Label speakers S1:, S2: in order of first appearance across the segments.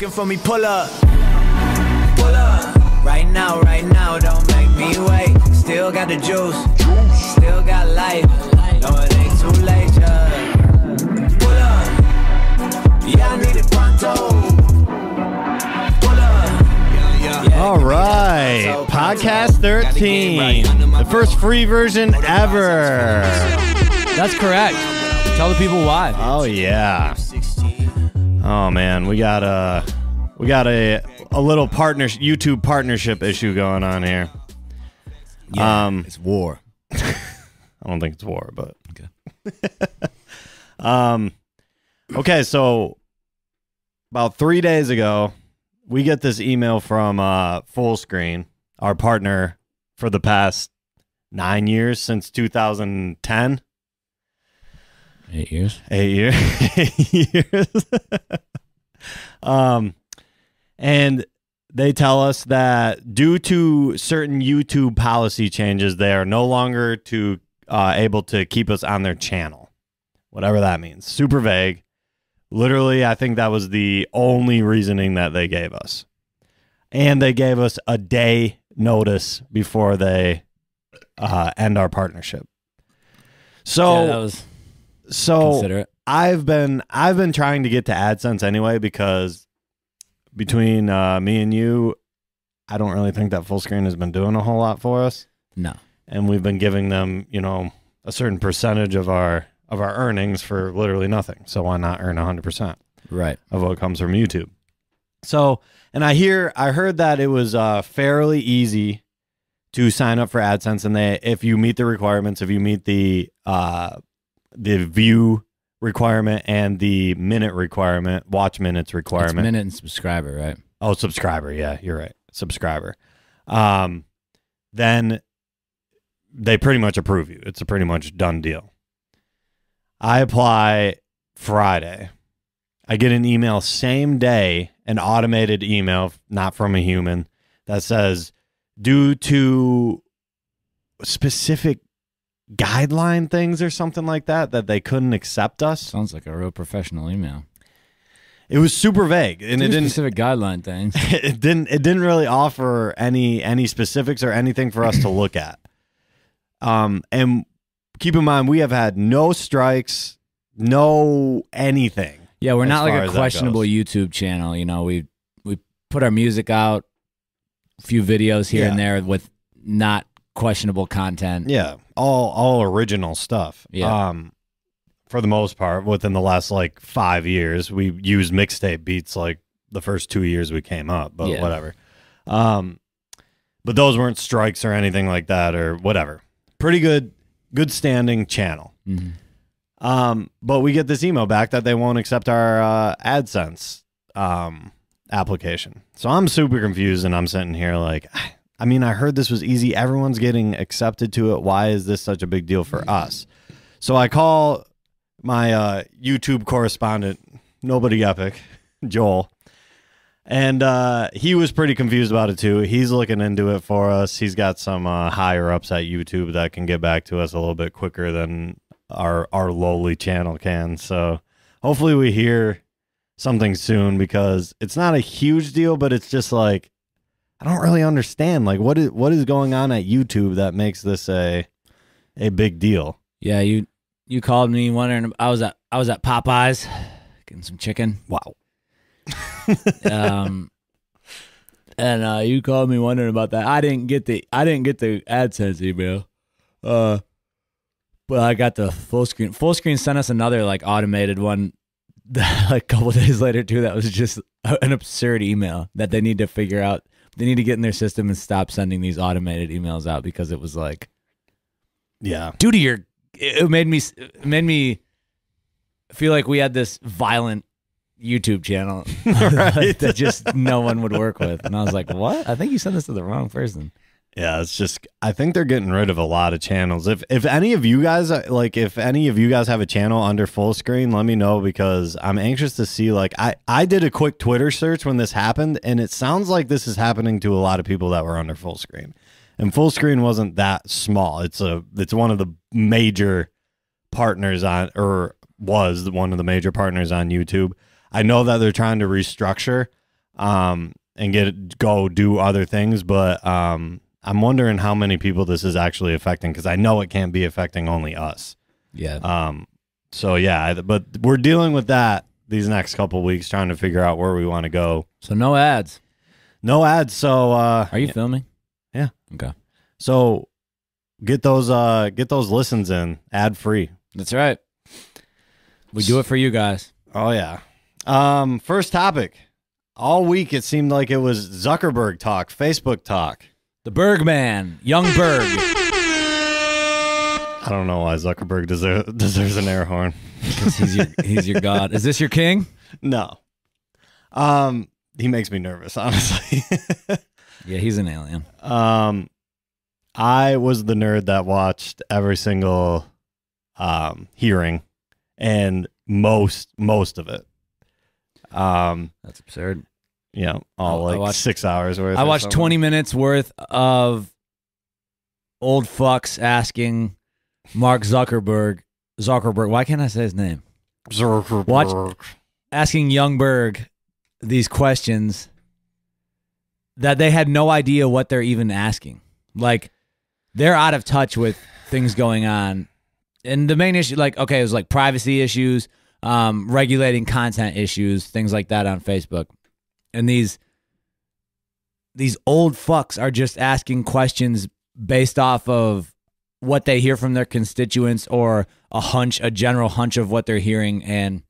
S1: looking for me, pull up. Pull up. Right now, don't make me wait. Still got the juice, still got life. No, it ain't too late, yeah. Pull up. Yeah, I need it pronto. Pull up. Yeah,
S2: all right, podcast 13, the first free version ever.
S3: That's correct. Tell the people why.
S2: Oh yeah. Oh man, we got a little YouTube partnership issue going on here.
S3: Yeah, it's war.
S2: I don't think it's war, but
S3: okay.
S2: Okay, so about 3 days ago, we get this email from Fullscreen, our partner for the past 9 years, since 2010.
S3: 8 years.
S2: 8 years. 8 years. And they tell us that due to certain YouTube policy changes, they are no longer able to keep us on their channel, whatever that means. Super vague. Literally, I think that was the only reasoning that they gave us. And they gave us a day notice before they end our partnership. So,
S3: yeah, that was considerate.
S2: I've been trying to get to AdSense anyway, because between me and you, I don't really think that Fullscreen has been doing a whole lot for us.
S3: No.
S2: And we've been giving them, a certain percentage of our earnings for literally nothing. So why not earn 100%
S3: right
S2: of what comes from YouTube? So, and I heard that it was fairly easy to sign up for AdSense, and if you meet the requirements, if you meet the view requirement and the minute requirement, watch minutes requirement.
S3: It's minute and subscriber, right?
S2: Oh, subscriber. Yeah, you're right. Subscriber. Then they pretty much approve you. It's a pretty much done deal. I apply Friday. I get an email same day, an automated email, not from a human, that says, due to specific guideline things or something like that they couldn't accept us.
S3: Sounds like a real professional email.
S2: It was super vague, and it didn't
S3: specific guideline things.
S2: It didn't really offer any specifics or anything for us to look at. And keep in mind, we have had no strikes, no anything.
S3: Yeah, we're not like a questionable YouTube channel. We put our music out, a few videos here and there with not questionable content.
S2: Yeah, all original stuff.
S3: Yeah.
S2: For the most part, within the last 5 years, we used mixtape beats the first 2 years we came up, but whatever. But those weren't strikes or anything like that or whatever. Pretty good standing channel.
S3: Mm-hmm.
S2: But we get this email back that they won't accept our AdSense application. So I'm super confused, and I'm sitting here I heard this was easy. Everyone's getting accepted to it. Why is this such a big deal for us? So I call my YouTube correspondent, Nobody Epic, Joel, and he was pretty confused about it too. He's looking into it for us. He's got some higher ups at YouTube that can get back to us a little bit quicker than our lowly channel can. So hopefully we hear something soon, because it's not a huge deal, but it's just I don't really understand what is going on at YouTube that makes this a big deal.
S3: Yeah, you called me wondering. I was at Popeyes getting some chicken.
S2: Wow.
S3: And you called me wondering about that. I didn't get the AdSense email. But I got the Fullscreen. Fullscreen sent us another automated one a couple days later too. That was just an absurd email that they need to figure out. They need to get in their system and stop sending these automated emails out, because it was due to your. It made me feel like we had this violent YouTube channel that just no one would work with, and I was like, "What? I think you sent this to the wrong person."
S2: Yeah, it's just, I think they're getting rid of a lot of channels. If any of you guys have a channel under Fullscreen, let me know, because I'm anxious to see. I did a quick Twitter search when this happened, and it sounds like this is happening to a lot of people that were under Fullscreen. And Fullscreen wasn't that small. It's one of the major partners on, or was one of the major partners on YouTube. I know that they're trying to restructure. and go do other things. But I'm wondering how many people this is actually affecting, because I know it can't be affecting only us.
S3: Yeah.
S2: So yeah, but we're dealing with that these next couple weeks, trying to figure out where we want to go.
S3: So no ads.
S2: No ads. So
S3: Are you filming?
S2: Yeah.
S3: Okay.
S2: So get those listens in ad free.
S3: That's right. We do it for you guys.
S2: Oh yeah. First topic. All week it seemed like it was Zuckerberg talk, Facebook talk.
S3: The Bergman, Young Berg.
S2: I don't know why Zuckerberg deserves an air horn.
S3: Because he's your god. Is this your king?
S2: No. He makes me nervous, honestly.
S3: Yeah, he's an alien.
S2: I was the nerd that watched every single hearing and most of it.
S3: That's absurd.
S2: Yeah, all like 6 hours worth.
S3: I watched 20 minutes worth of old fucks asking Mark Zuckerberg. Why can't I say his name?
S2: Zuckerberg.
S3: Asking Youngberg these questions that they had no idea what they're even asking. Like, they're out of touch with things going on. And the main issue, like, okay, it was like privacy issues, regulating content issues, things like that on Facebook. And these old fucks are just asking questions based off of what they hear from their constituents or a general hunch of what they're hearing, and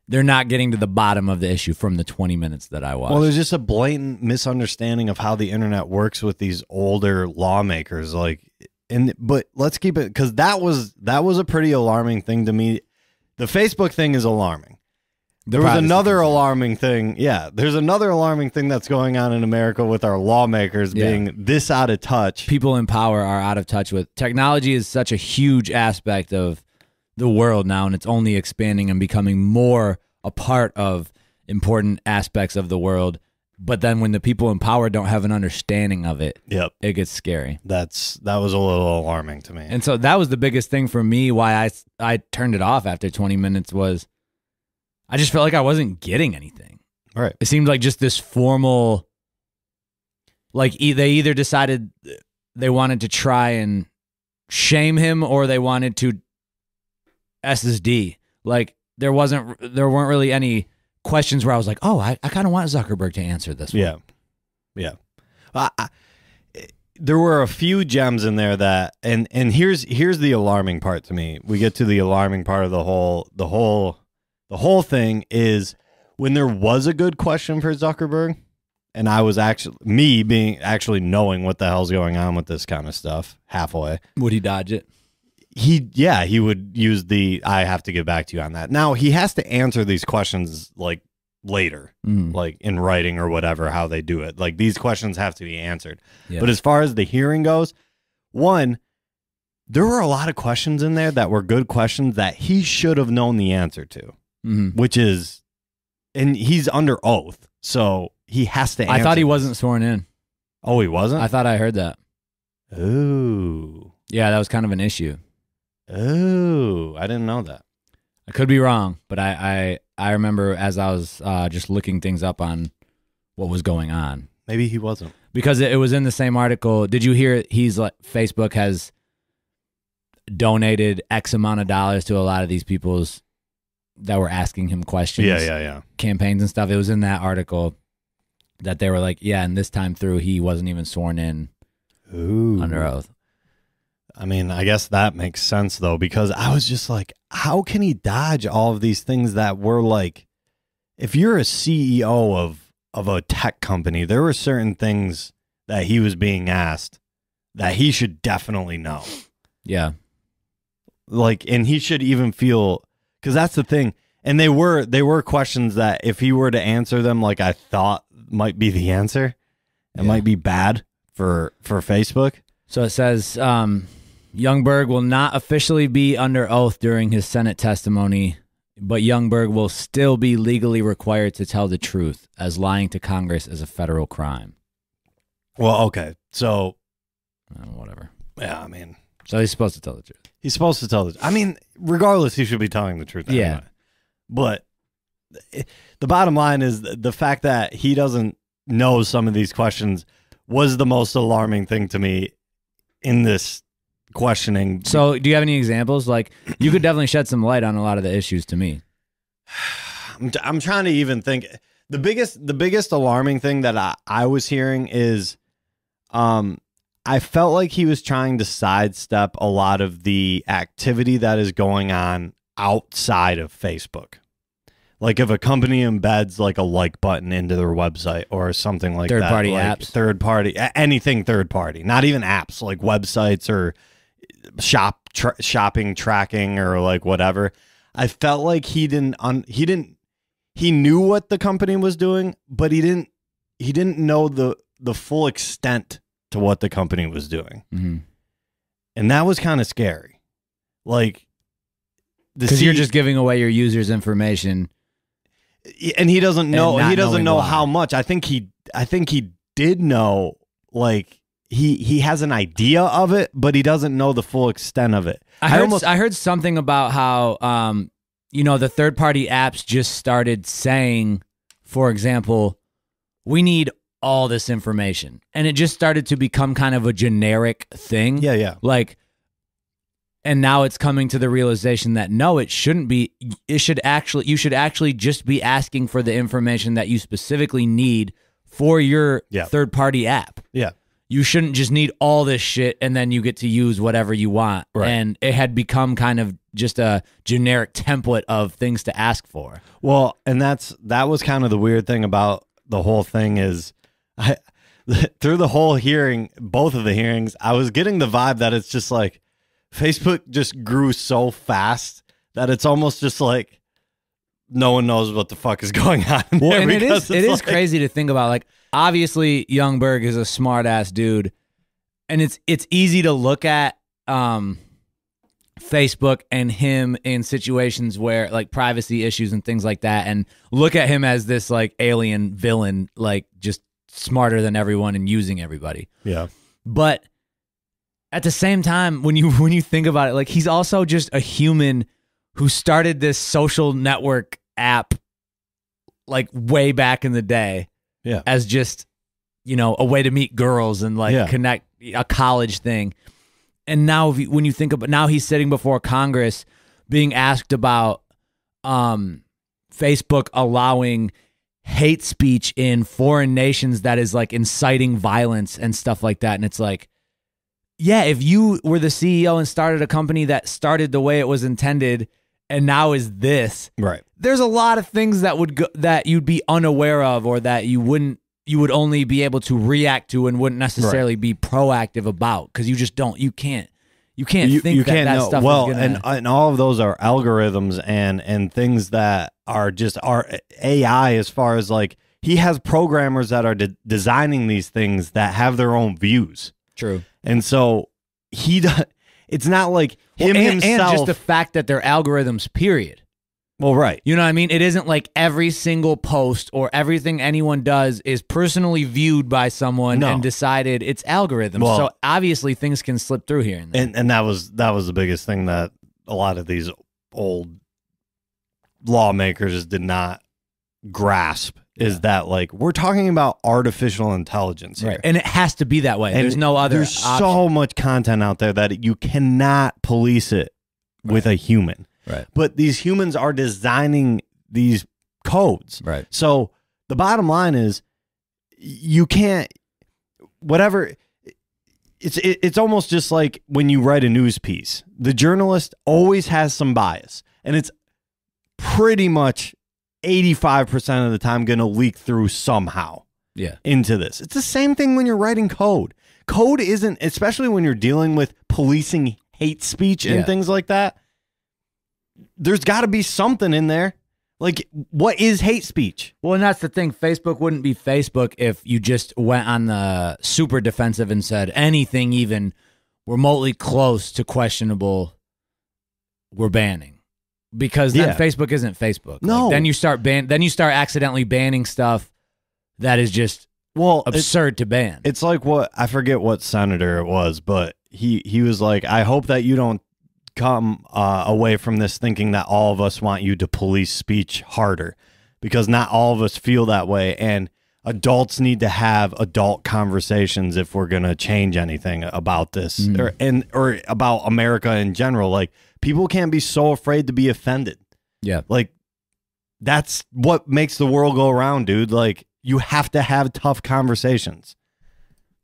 S3: they're not getting to the bottom of the issue from the 20 minutes that I watched.
S2: Well, there's just a blatant misunderstanding of how the internet works with these older lawmakers. But let's keep it, because that was a pretty alarming thing to me. The Facebook thing is alarming. There was another alarming thing. Yeah, there's another alarming thing that's going on in America with our lawmakers being this out of touch.
S3: People in power are out of touch with technology. Is such a huge aspect of the world now, and it's only expanding and becoming more a part of important aspects of the world. But then when the people in power don't have an understanding of it, it gets scary.
S2: That was a little alarming to me.
S3: And so that was the biggest thing for me why I turned it off after 20 minutes was I just felt like I wasn't getting anything.
S2: Right.
S3: It seemed like just this formal, like they either decided they wanted to try and shame him or they wanted to SSD. Like there weren't really any questions where I was like, oh, I kind of want Zuckerberg to answer this one.
S2: Yeah. There were a few gems in there that, and here's the alarming part to me. We get to the alarming part of the whole thing is when there was a good question for Zuckerberg, and I was actually knowing what the hell's going on with this kind of stuff halfway.
S3: Would he dodge it?
S2: He would use I have to get back to you on that. Now he has to answer these questions like later, like in writing or whatever, how they do it. Like these questions have to be answered. Yeah. But as far as the hearing goes, there were a lot of questions in there that were good questions that he should have known the answer to. Which is, and he's under oath, so he has to answer.
S3: I thought he wasn't sworn in.
S2: Oh, he wasn't?
S3: I thought I heard that.
S2: Oh.
S3: Yeah, that was kind of an issue.
S2: Oh, I didn't know that.
S3: I could be wrong, but I remember as I was just looking things up on what was going on.
S2: Maybe he wasn't.
S3: Because it was in the same article. Did you hear Facebook has donated X amount of dollars to a lot of these people's that were asking him questions, campaigns and stuff. It was in that article that they were like, and this time through, he wasn't even sworn in under oath.
S2: I mean, I guess that makes sense, though, because I was just like, how can he dodge all of these things that were like, if you're a CEO of a tech company, there were certain things that he was being asked that he should definitely know.
S3: Yeah.
S2: Like, and he should even feel, because that's the thing. And they were questions that if he were to answer them like I thought might be the answer, it might be bad for Facebook.
S3: So it says Youngberg will not officially be under oath during his Senate testimony, but Youngberg will still be legally required to tell the truth, as lying to Congress is a federal crime.
S2: Well, okay. So
S3: whatever.
S2: Yeah, I mean,
S3: so he's supposed to tell the truth.
S2: He's supposed to tell the truth. I mean, regardless, he should be telling the truth anyway.
S3: Yeah.
S2: But the bottom line is the fact that he doesn't know some of these questions was the most alarming thing to me in this questioning.
S3: So do you have any examples? Like, you could definitely shed some light on a lot of the issues to me.
S2: I'm trying to even think. The biggest alarming thing that I was hearing is I felt like he was trying to sidestep a lot of the activity that is going on outside of Facebook. Like if a company embeds like a like button into their website or something like that.
S3: Third-party
S2: like
S3: apps.
S2: Anything third party, not even apps, like websites or shopping tracking or like whatever. I felt like he knew what the company was doing, but he didn't know the full extent to what the company was doing.
S3: Mm-hmm.
S2: And that was kind of scary. Like,
S3: because you're just giving away your users' information,
S2: and he doesn't know. He doesn't know
S3: why.
S2: how much. I think he did know. Like he has an idea of it, but he doesn't know the full extent of it.
S3: I heard something about how the third-party apps just started saying, for example, we need all this information, and it just started to become kind of a generic thing.
S2: Yeah.
S3: Like, and now it's coming to the realization that no, it shouldn't be. You should actually just be asking for the information that you specifically need for your third-party app.
S2: Yeah.
S3: You shouldn't just need all this shit and then you get to use whatever you want.
S2: Right.
S3: And it had become kind of just a generic template of things to ask for.
S2: Well, and that was kind of the weird thing about the whole thing is through the whole hearing, both of the hearings, I was getting the vibe that it's just like Facebook just grew so fast that it's almost just like no one knows what the fuck is going on.
S3: Well, and it is crazy to think about. Like, obviously, Youngberg is a smart ass dude, and it's easy to look at Facebook and him in situations where like privacy issues and things like that, and look at him as this like alien villain, like just smarter than everyone and using everybody.
S2: Yeah,
S3: but at the same time, when you think about it, like he's also just a human who started this social network app like way back in the day.
S2: Yeah,
S3: as just, a way to meet girls and like connect, a college thing. And now when you think about, now he's sitting before Congress being asked about Facebook allowing hate speech in foreign nations that is like inciting violence and stuff like that. And it's like, yeah, if you were the CEO and started a company that started the way it was intended and now is this,
S2: right,
S3: there's a lot of things that would that you'd be unaware of, or that you would only be able to react to and wouldn't necessarily be proactive about, because you just don't, you can't think that stuff
S2: well,
S3: is gonna...
S2: and all of those are algorithms and things that are just our AI, as far as like he has programmers that are designing these things that have their own views.
S3: True.
S2: And so it's not like him himself.
S3: And just the fact that they're algorithms, period.
S2: Well, right.
S3: You know what I mean? It isn't like every single post or everything anyone does is personally viewed by someone and decided it's algorithms.
S2: Well,
S3: so obviously things can slip through here and there.
S2: And that was the biggest thing that a lot of these old lawmakers did not grasp, is that like we're talking about artificial intelligence here.
S3: Right. And it has to be that way.
S2: And
S3: there's no other
S2: There's
S3: option.
S2: so much content out there that you cannot police it with a human.
S3: Right.
S2: But these humans are designing these codes.
S3: Right.
S2: So the bottom line is you can't, whatever, it's almost just like when you write a news piece. The journalist always has some bias, and it's pretty much 85% of the time going to leak through somehow into this. It's the same thing when you're writing code. Code isn't, especially when you're dealing with policing hate speech and things like that, there's got to be something in there. Like, what is hate speech?
S3: Well, and that's the thing. Facebook wouldn't be Facebook if you just went on the super defensive and said anything even remotely close to questionable, we're banning. Because then Facebook isn't Facebook.
S2: No.
S3: Like, then you start accidentally banning stuff that is just absurd to ban.
S2: It's like I forget what senator it was, but he was like, I hope that you don't come away from this thinking that all of us want you to police speech harder. because not all of us feel that way. And adults need to have adult conversations if we're going to change anything about this or about America in general. Like, people can't be so afraid to be offended.
S3: Yeah.
S2: Like, that's what makes the world go around, dude. Like, you have to have tough conversations.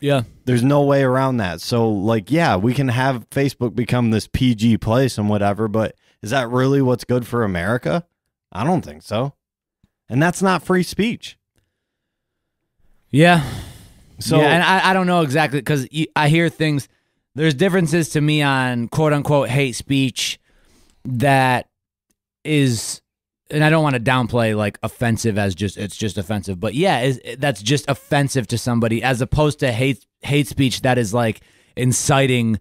S3: Yeah.
S2: There's no way around that. So, like, yeah, we can have Facebook become this PG place and whatever, but is that really what's good for America? I don't think so. And that's not free speech.
S3: Yeah.
S2: So,
S3: yeah, and I don't know exactly, because I hear things. There's differences to me on quote unquote hate speech that is, and I don't want to downplay like offensive as just, it's just offensive, but yeah, that's just offensive to somebody, as opposed to hate speech that is like inciting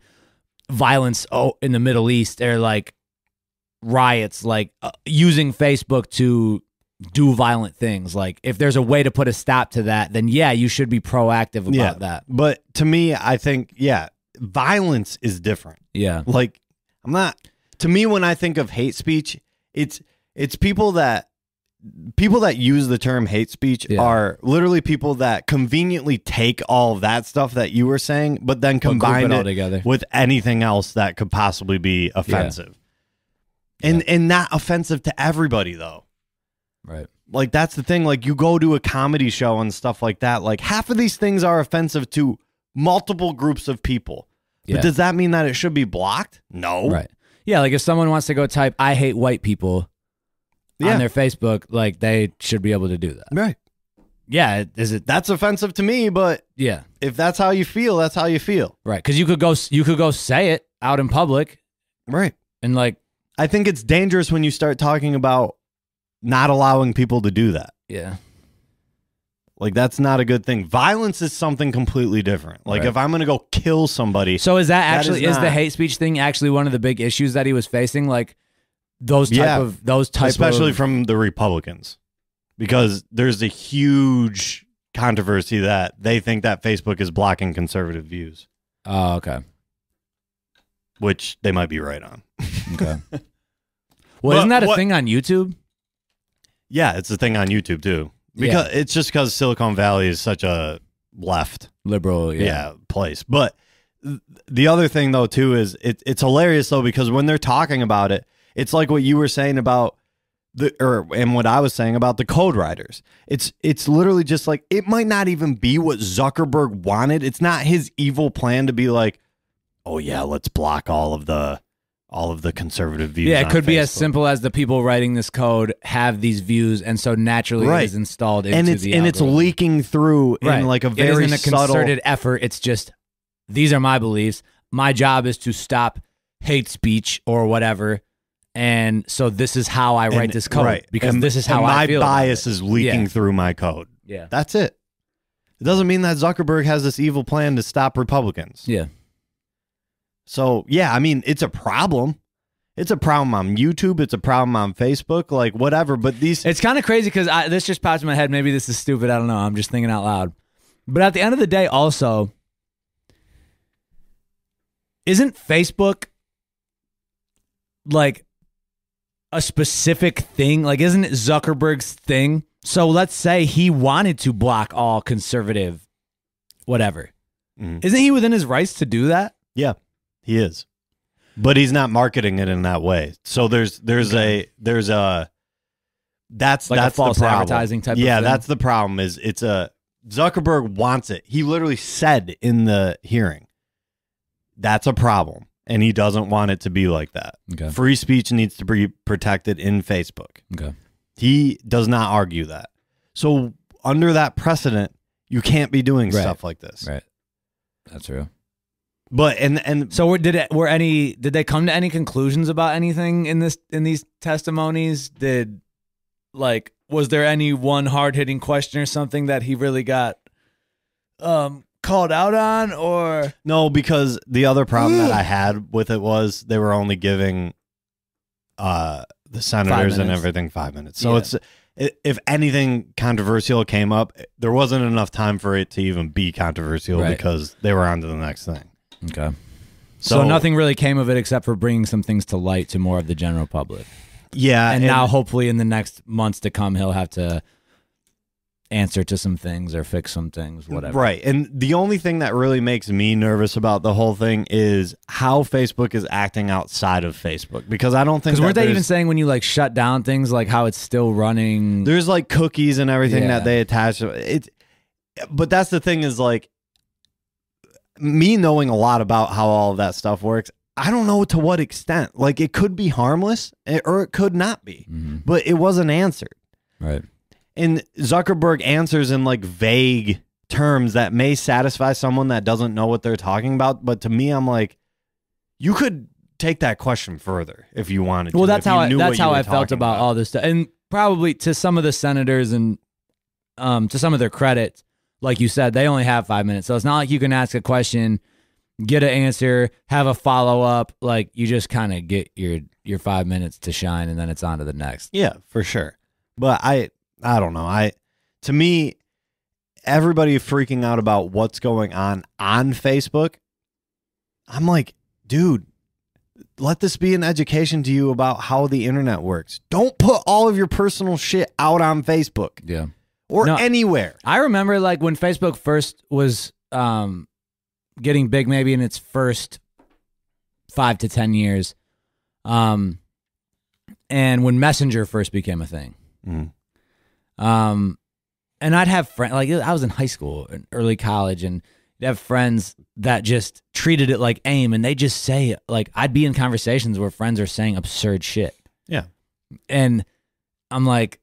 S3: violence in the Middle East, or like riots, like using Facebook to do violent things. Like, if there's a way to put a stop to that, then yeah, you should be proactive about that.
S2: But to me, I think, yeah, violence is different.
S3: Yeah.
S2: Like, to me, when I think of hate speech, it's people that use the term hate speech are literally people that conveniently take all of that stuff that you were saying, but then combine it
S3: together
S2: with anything else that could possibly be offensive. And not offensive to everybody, though.
S3: Right.
S2: Like, that's the thing. Like, you go to a comedy show and stuff like that. Like, half of these things are offensive to multiple groups of people. But does that mean that it should be blocked? No.
S3: Right. Yeah, like if someone wants to go type "I hate white people" on their Facebook, like, they should be able to do that.
S2: Right.
S3: Yeah.
S2: That's offensive to me, but
S3: yeah,
S2: if that's how you feel, that's how you feel.
S3: Right. Because you could go say it out in public.
S2: Right.
S3: And like,
S2: I think it's dangerous when you start talking about not allowing people to do that.
S3: Yeah.
S2: Like, that's not a good thing. Violence is something completely different. Like, if I'm going to go kill somebody.
S3: So is that actually, is the hate speech thing actually one of the big issues that he was facing? Like, those type
S2: especially from the Republicans, because there's a huge controversy that they think that Facebook is blocking conservative views.
S3: Oh, okay.
S2: Which they might be right on.
S3: Okay. Well, isn't that a thing on YouTube?
S2: Yeah, it's a thing on YouTube too. Because it's just because Silicon Valley is such a left
S3: liberal
S2: place. But the other thing though too is it's hilarious though, because when they're talking about it, it's like what you were saying about and what I was saying about the code writers. It's literally just like, it might not even be what Zuckerberg wanted. It's not his evil plan to be like, oh yeah, let's block all of the conservative views.
S3: Yeah, it could be as
S2: Facebook.
S3: simple as the people writing this code have these views, and so naturally it is installed into the
S2: and it's leaking through in like a very
S3: it isn't a
S2: subtle
S3: concerted effort. It's just, these are my beliefs. My job is to stop hate speech or whatever, and so this is how I write this code, because this is how I feel.
S2: My bias is leaking through my code.
S3: Yeah,
S2: that's it. It doesn't mean that Zuckerberg has this evil plan to stop Republicans.
S3: Yeah.
S2: So, yeah, I mean, it's a problem. It's a problem on YouTube. It's a problem on Facebook, like whatever. But it's
S3: kind of crazy because this just popped in my head. Maybe this is stupid. I don't know. I'm just thinking out loud. But at the end of the day, also, isn't Facebook like a specific thing? Like, isn't it Zuckerberg's thing? So let's say he wanted to block all conservative whatever. Isn't he within his rights to do that?
S2: Yeah. He is, but he's not marketing it in that way. So there's a that's
S3: a false advertising type.
S2: Yeah,
S3: of thing?
S2: That's the problem. Is Zuckerberg wants it. He literally said in the hearing, that's a problem, and he doesn't want it to be like that.
S3: Okay.
S2: Free speech needs to be protected in Facebook.
S3: Okay.
S2: He does not argue that. So under that precedent, you can't be doing stuff like this.
S3: Right. That's true.
S2: But and
S3: so did they come to any conclusions about anything in these testimonies? Was there any one hard hitting question or something that he really got called out on, or
S2: no? Because the other problem that I had with it was they were only giving the senators and everything 5 minutes. So if anything controversial came up, there wasn't enough time for it to even be controversial because they were on to the next thing.
S3: Okay. So nothing really came of it except for bringing some things to light to more of the general public.
S2: Yeah.
S3: And now hopefully in the next months to come, he'll have to answer to some things or fix some things, whatever.
S2: Right. And the only thing that really makes me nervous about the whole thing is how Facebook is acting outside of Facebook, because I don't think,
S3: because weren't they even saying when you like shut down things, like how it's still running?
S2: There's like cookies and everything that they attach. But that's the thing is, like, me knowing a lot about how all of that stuff works, I don't know to what extent. Like, it could be harmless or it could not be, but it wasn't answered.
S3: Right.
S2: And Zuckerberg answers in like vague terms that may satisfy someone that doesn't know what they're talking about. But to me, I'm like, you could take that question further if you wanted to.
S3: Well, that's how I felt about all this stuff. And probably to some of the senators and to some of their credit, like you said, they only have 5 minutes. So it's not like you can ask a question, get an answer, have a follow-up. Like, you just kind of get your 5 minutes to shine, and then it's on to the next.
S2: Yeah, for sure. But I don't know. To me, everybody freaking out about what's going on Facebook. I'm like, dude, let this be an education to you about how the internet works. Don't put all of your personal shit out on Facebook.
S3: Yeah.
S2: Or anywhere.
S3: I remember like when Facebook first was getting big, maybe in its first 5 to 10 years, and when Messenger first became a thing. And I'd have friends, like I was in high school and early college, and you'd have friends that just treated it like AIM, and they just say, like, I'd be in conversations where friends are saying absurd shit.
S2: Yeah.
S3: And I'm like,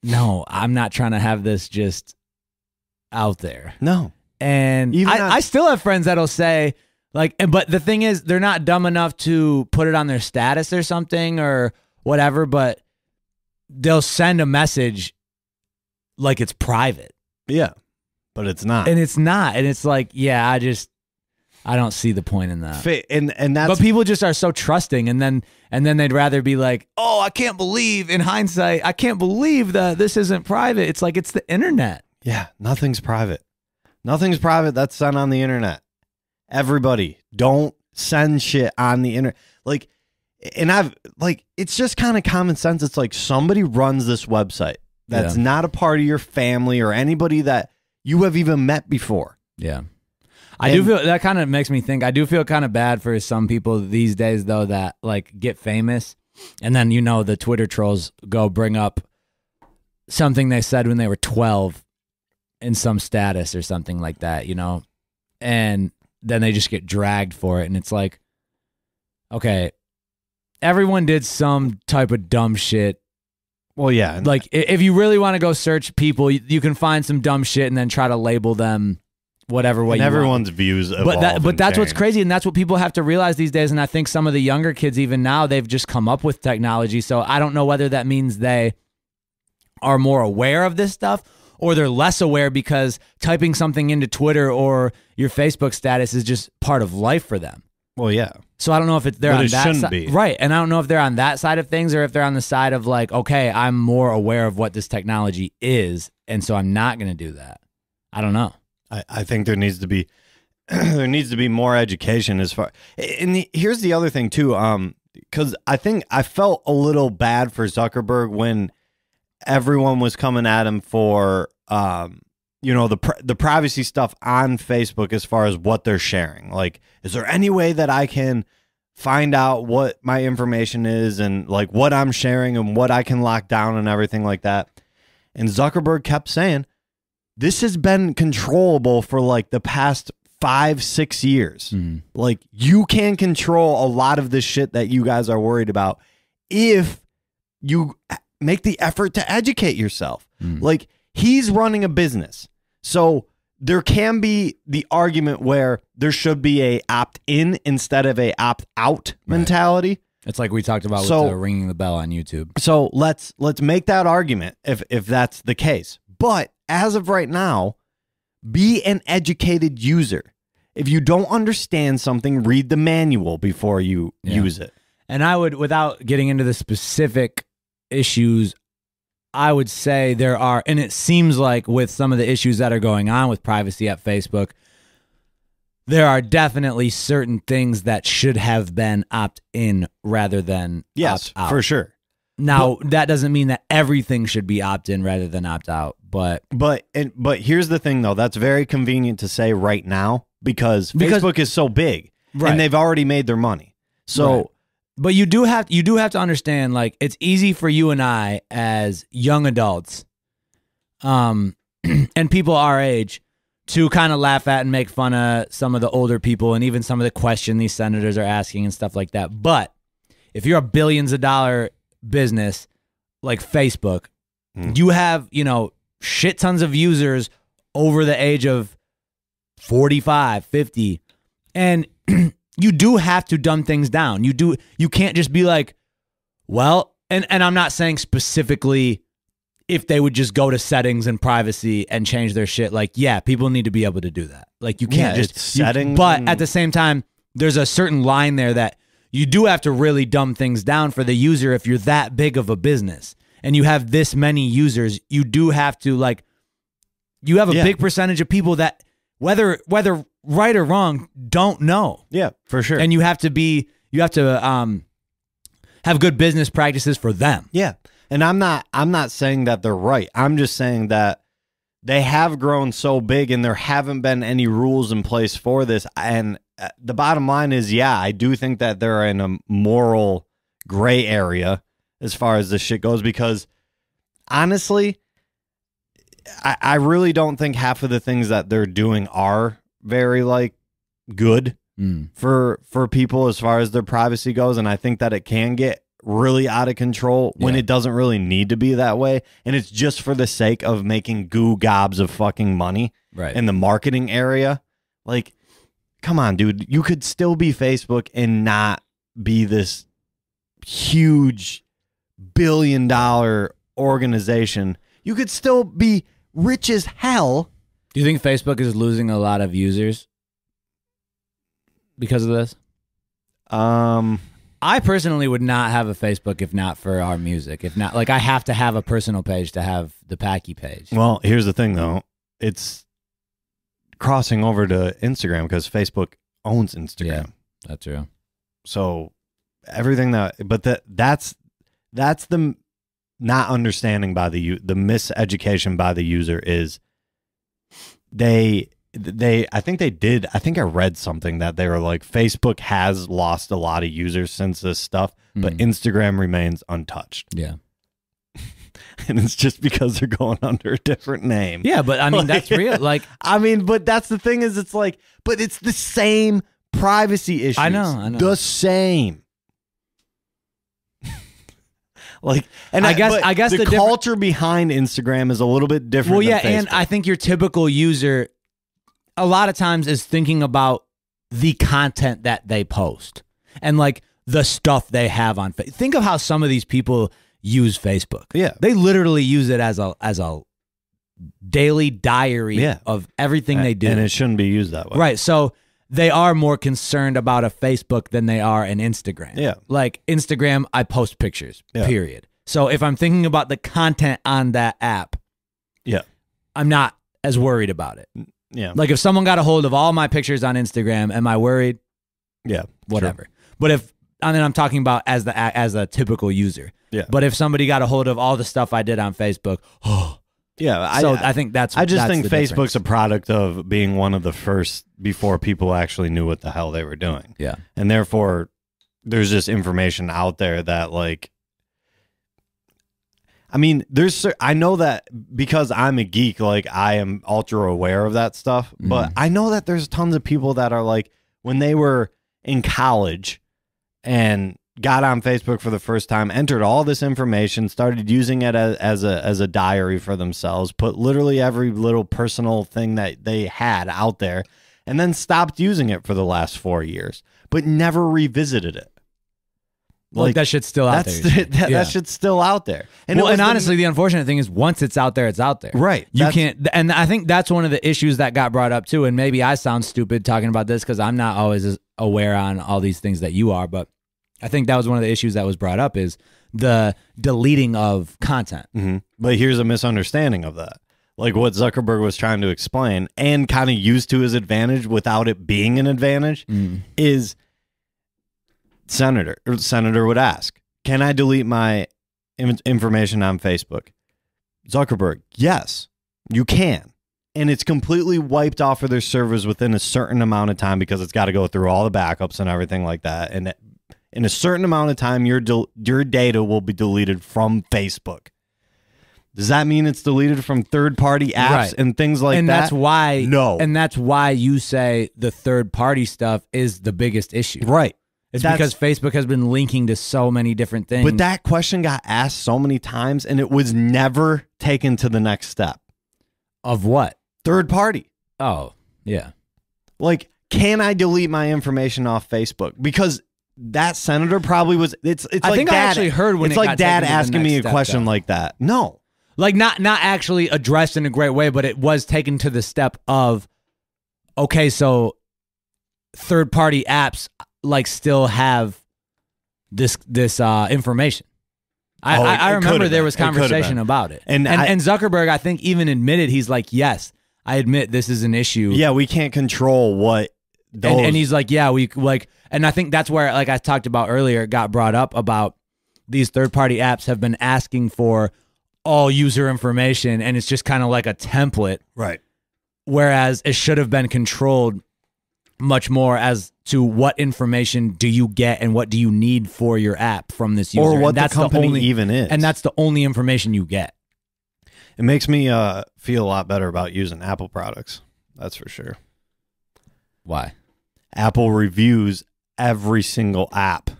S3: no, I'm not trying to have this just out there.
S2: No.
S3: And I still have friends that'll say, like, but the thing is, they're not dumb enough to put it on their status or something or whatever, but they'll send a message like it's private.
S2: Yeah, but it's not.
S3: And it's not. And it's like, yeah, I don't see the point in that.
S2: And that's,
S3: but people just are so trusting, and then they'd rather be like, oh, I can't believe, in hindsight, I can't believe that this isn't private. It's like, it's the internet.
S2: Yeah, nothing's private. Nothing's private that's sent on the internet. Everybody, don't send shit on the internet. Like, and it's just kind of common sense. It's like somebody runs this website that's not a part of your family or anybody that you have even met before.
S3: Yeah. I do feel that kind of makes me think. I do feel kind of bad for some people these days, though, that like get famous, and then the Twitter trolls go bring up something they said when they were 12 in some status or something like that, and then they just get dragged for it, and it's like, okay, everyone did some type of dumb shit.
S2: Well, yeah,
S3: like if you really want to go search people, you can find some dumb shit and then try to label them whatever way. And
S2: everyone's views evolve,
S3: but that's
S2: change.
S3: What's crazy, and that's what people have to realize these days. And I think some of the younger kids, even now, they've just come up with technology. So I don't know whether that means they are more aware of this stuff or they're less aware because typing something into Twitter or your Facebook status is just part of life for them.
S2: Well, yeah.
S3: So I don't know if they're on that side, right? And I don't know if they're on that side of things or if they're on the side of like, okay, I'm more aware of what this technology is, and so I'm not going to do that. I don't know.
S2: I think there needs to be more education as far. And here's the other thing too, because I think I felt a little bad for Zuckerberg when everyone was coming at him for the privacy stuff on Facebook as far as what they're sharing. Like, is there any way that I can find out what my information is and like what I'm sharing and what I can lock down and everything like that? And Zuckerberg kept saying, this has been controllable for like the past 5-6 years. Mm-hmm. Like, you can control a lot of this shit that you guys are worried about if you make the effort to educate yourself. Mm-hmm. Like, he's running a business. So there can be the argument where there should be a opt-in instead of a opt-out mentality.
S3: It's like we talked about with the ringing the bell on YouTube.
S2: So let's make that argument if that's the case. But as of right now, be an educated user. If you don't understand something, read the manual before you use it.
S3: And I would, without getting into the specific issues, I would say there are, and it seems like with some of the issues that are going on with privacy at Facebook, there are definitely certain things that should have been opt-in rather than opt-out.
S2: for sure.
S3: Now, that doesn't mean that everything should be opt-in rather than opt-out, but
S2: here's the thing, though. That's very convenient to say right now because Facebook is so big, and they've already made their money. So,
S3: but you do have to understand, like, it's easy for you and I as young adults, and people our age, to kind of laugh at and make fun of some of the older people and even some of the question these senators are asking and stuff like that. But if you're a billions of dollar business like Facebook, you have, shit tons of users over the age of 45, 50, and you do have to dumb things down. You can't just be like, well, and I'm not saying specifically if they would just go to settings and privacy and change their shit. Like, yeah, people need to be able to do that. Like, you can't just
S2: settings.
S3: But at the same time, there's a certain line there that you do have to really dumb things down for the user. If you're that big of a business and you have this many users, you do have to, like, you have a big percentage of people that, whether right or wrong, don't know.
S2: Yeah, for sure.
S3: And you have to have good business practices for them.
S2: Yeah. And I'm not saying that they're right. I'm just saying that they have grown so big and there haven't been any rules in place for this. And the bottom line is, yeah, I do think that they're in a moral gray area as far as this shit goes, because honestly, I really don't think half of the things that they're doing are very, like, good for people as far as their privacy goes. And I think that it can get really out of control when it doesn't really need to be that way, and it's just for the sake of making gobs of fucking money in the marketing area. Like, come on, dude, you could still be Facebook and not be this huge billion-dollar organization. You could still be rich as hell.
S3: Do you think Facebook is losing a lot of users because of this? I personally would not have a Facebook if not for our music. If not, like, I have to have a personal page to have the Packy page.
S2: Well, here's the thing, though. It's crossing over to Instagram because Facebook owns Instagram.
S3: Yeah, that's true.
S2: So everything that's the not understanding by the miseducation by the user is I think I read something that they were like, Facebook has lost a lot of users since this stuff, but Instagram remains untouched.
S3: Yeah.
S2: And it's just because they're going under a different name.
S3: Yeah, but I mean, that's real. Like,
S2: I mean, but that's the thing is, it's like, but it's the same privacy issues.
S3: I know.
S2: The same. Like, and
S3: I guess
S2: the culture behind Instagram is a little bit different.
S3: Well, yeah,
S2: than Facebook.
S3: and I think your typical user a lot of times is thinking about the content that they post and, like, the stuff they have on Facebook. Think of how some of these people use Facebook.
S2: Yeah,
S3: they literally use it as a daily diary of everything they do,
S2: and it shouldn't be used that way.
S3: Right. So they are more concerned about a Facebook than they are an Instagram.
S2: Yeah.
S3: Like, Instagram, I post pictures, period. So if I'm thinking about the content on that app, I'm not as worried about it.
S2: Yeah.
S3: Like, if someone got a hold of all my pictures on Instagram, am I worried?
S2: Yeah.
S3: Whatever. True. But if, and then I'm talking about as a typical user.
S2: Yeah.
S3: But if somebody got a hold of all the stuff I did on Facebook,
S2: yeah.
S3: So I think that's.
S2: I just
S3: that's
S2: think
S3: the
S2: Facebook's
S3: difference.
S2: a product of being one of the first before people actually knew what the hell they were doing.
S3: Yeah.
S2: And therefore, there's just information out there that, like, I mean, I know that because I'm a geek, like, I am ultra aware of that stuff, but I know that there's tons of people that are like, when they were in college and got on Facebook for the first time, entered all this information, started using it as a diary for themselves, put literally every little personal thing that they had out there, and then stopped using it for the last 4 years, but never revisited it.
S3: Like, that shit's still out there.
S2: That shit's still out there.
S3: And honestly, the unfortunate thing is, once it's out there, it's out there.
S2: Right.
S3: You can't. And I think that's one of the issues that got brought up too. And maybe I sound stupid talking about this because I'm not always as aware on all these things that you are. But I think that was one of the issues that was brought up, is the deleting of content.
S2: But here's a misunderstanding of that. like what Zuckerberg was trying to explain and kind of used to his advantage without it being an advantage, is Senator would ask, can I delete my information on Facebook? Zuckerberg, yes, you can. And it's completely wiped off of their servers within a certain amount of time because it's got to go through all the backups and everything like that. And in a certain amount of time, your data will be deleted from Facebook. Does that mean it's deleted from third-party apps and things like that?
S3: And that's why
S2: no.
S3: And that's why you say the third-party stuff is the biggest issue.
S2: Right.
S3: It's because Facebook has been linking to so many different things.
S2: But that question got asked so many times, and it was never taken to the next step.
S3: Of what?
S2: Third party.
S3: Oh, yeah.
S2: Like, can I delete my information off Facebook? Because that senator probably was. It's
S3: I
S2: like
S3: think
S2: dad,
S3: I actually heard when
S2: it's
S3: it
S2: like
S3: got
S2: dad
S3: taken to the
S2: asking me
S3: next
S2: a
S3: step,
S2: question
S3: though.
S2: like that. No,
S3: like not actually addressed in a great way, but it was taken to the step of, okay, so third party apps like still have this information. I remember there was conversation about it, and Zuckerberg, I think, even admitted, he's like, yes, I admit this is an issue.
S2: Yeah, we can't control what those...
S3: and he's like, yeah, we like, and I think that's where, like I talked about earlier, it got brought up about these third-party apps have been asking for all user information, and it's just kind of like a template,
S2: right?
S3: Whereas it should have been controlled much more as to what information do you get and what do you need for your app from this user,
S2: or what
S3: that's
S2: the company
S3: only,
S2: even is,
S3: and that's the only information you get.
S2: It makes me feel a lot better about using Apple products. That's for sure.
S3: Why?
S2: Apple reviews every single app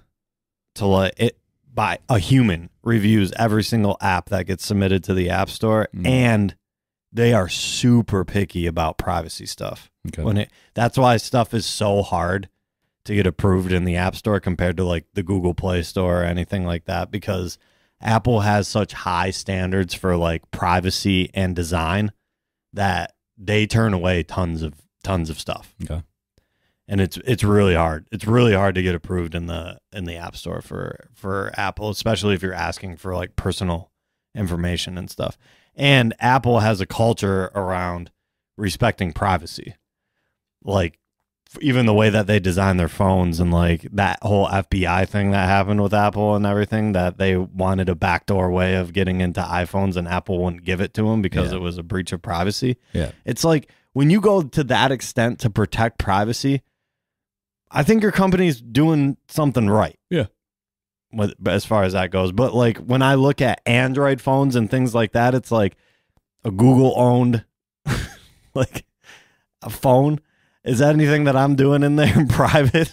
S2: to let it by a human reviews every single app that gets submitted to the App Store, and they are super picky about privacy stuff.
S3: Okay.
S2: That's why stuff is so hard to get approved in the App Store compared to like the Google Play Store or anything like that, because Apple has such high standards for like privacy and design that they turn away tons of stuff.
S3: Okay.
S2: And it's really hard. It's really hard to get approved in the App Store for Apple, especially if you're asking for like personal information and stuff. And Apple has a culture around respecting privacy. Like even the way that they design their phones and like that whole FBI thing that happened with Apple and everything, that they wanted a backdoor way of getting into iPhones and Apple wouldn't give it to them because it was a breach of privacy.
S3: Yeah.
S2: It's like when you go to that extent to protect privacy, I think your company's doing something right.
S3: Yeah.
S2: As far as that goes. But like when I look at Android phones and things like that, it's like a Google owned like a phone. Is that anything that I'm doing in there in private?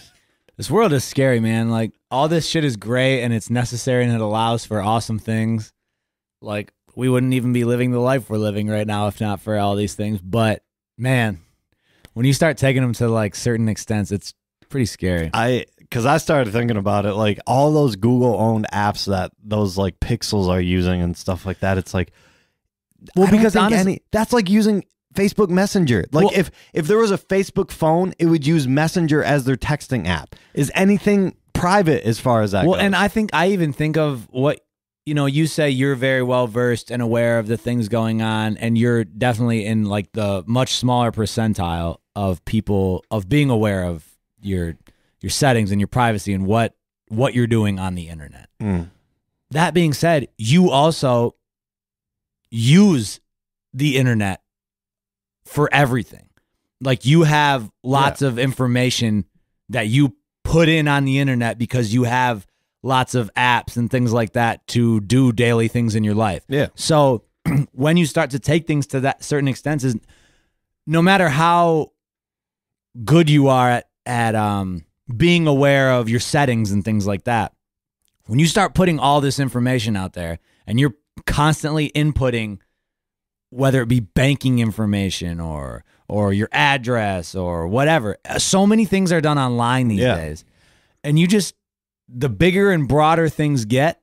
S3: This world is scary, man. Like all this shit is great and it's necessary and it allows for awesome things. Like we wouldn't even be living the life we're living right now if not for all these things. But man, when you start taking them to like certain extents, it's pretty scary.
S2: Because I started thinking about it, like all those Google owned apps that those like Pixels are using and stuff like that. It's like, well, because honestly, that's like using Facebook Messenger. Like if there was a Facebook phone, it would use Messenger as their texting app. Is anything private as far as that goes?
S3: Well, and I even think of what, you say you're very well versed and aware of the things going on, and you're definitely in like the much smaller percentile of people of being aware of your settings and your privacy and what you're doing on the internet. That being said, you also use the internet for everything. Like you have lots of information that you put in on the internet because you have lots of apps and things like that to do daily things in your life. Yeah. So when you start to take things to that certain extent, is no matter how good you are at being aware of your settings and things like that, when you start putting all this information out there and you're constantly inputting, whether it be banking information or your address or whatever, so many things are done online these days. And the bigger and broader things get,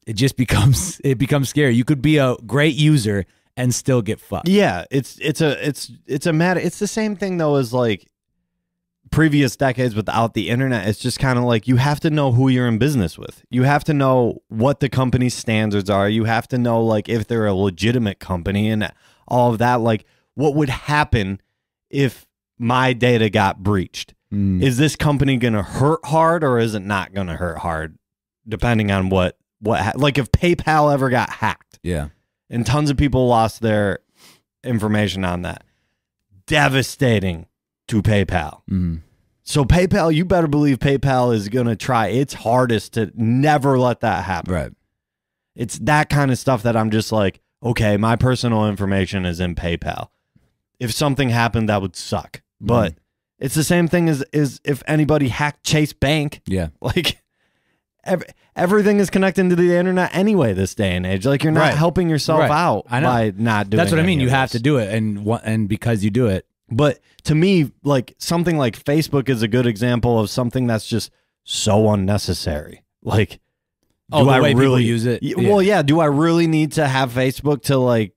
S3: it becomes scary. You could be a great user and still get fucked.
S2: Yeah, it's a matter. It's the same thing though as like previous decades without the internet. It's just kind of like you have to know who you're in business with. You have to know what the company's standards are. You have to know like if they're a legitimate company, and all of that. Like, what would happen if my data got breached? Is this company going to hurt hard or is it not going to hurt hard? Depending on like if PayPal ever got hacked.
S3: Yeah.
S2: And tons of people lost their information on that. Devastating to PayPal. So PayPal, you better believe PayPal is going to try its hardest to never let that happen.
S3: Right.
S2: It's that kind of stuff that I'm just like, okay, my personal information is in PayPal. If something happened, that would suck. But it's the same thing as if anybody hacked Chase Bank.
S3: Yeah.
S2: Like, everything is connected to the internet anyway this day and age. Like, you're not helping yourself out by not doing.
S3: That's what I mean. You have
S2: this.
S3: to do it, and because you do it.
S2: But to me, like, something like Facebook is a good example of something that's just so unnecessary. Like,
S3: do I really use it?
S2: Well, yeah. Do I really need to have Facebook to like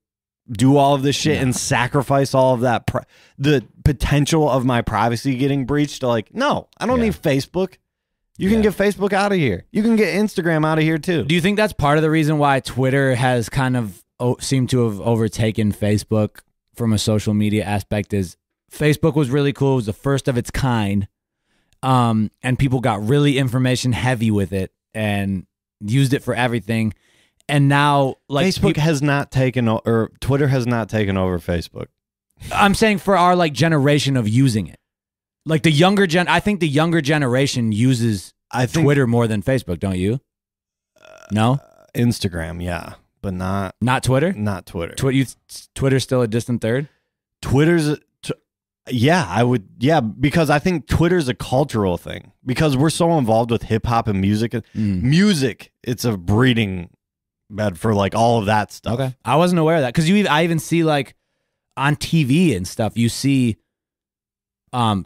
S2: do all of this shit and sacrifice all of that the potential of my privacy getting breached? Like, no, I don't need Facebook. You can get Facebook out of here. You can get Instagram out of here too.
S3: Do you think that's part of the reason why Twitter has kind of seemed to have overtaken Facebook from a social media aspect? Is Facebook was really cool. It was the first of its kind. And people got really information heavy with it and used it for everything. And now, like,
S2: Facebook has not taken or Twitter has not taken over Facebook.
S3: I'm saying for our like generation of using it, like the younger I think the younger generation uses Twitter more than Facebook. Don't you? No,
S2: Instagram, yeah, but not
S3: Twitter.
S2: Not Twitter.
S3: Twitter's still a distant third.
S2: Yeah, I would. Yeah, because I think Twitter's a cultural thing because we're so involved with hip hop and music. Music, it's a breeding bed for like all of that stuff.
S3: Okay, I wasn't aware of that because I even see like on TV and stuff. You see,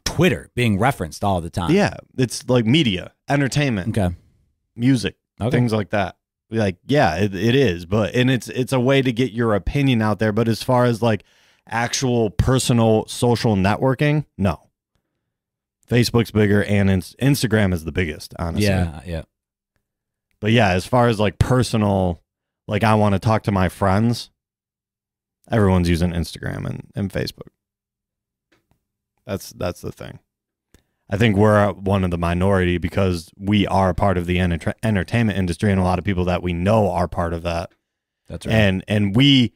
S3: Twitter being referenced all the time.
S2: Yeah, it's like media, entertainment, music, things like that. Like, yeah, it is, but it's a way to get your opinion out there. But as far as like actual personal social networking, no. Facebook's bigger and Instagram is the biggest, honestly.
S3: Yeah.
S2: But yeah, as far as like personal, like I want to talk to my friends, everyone's using Instagram and Facebook. That's the thing. I think we're one of the minority because we are part of the entertainment industry, and a lot of people that we know are part of that.
S3: That's right.
S2: And we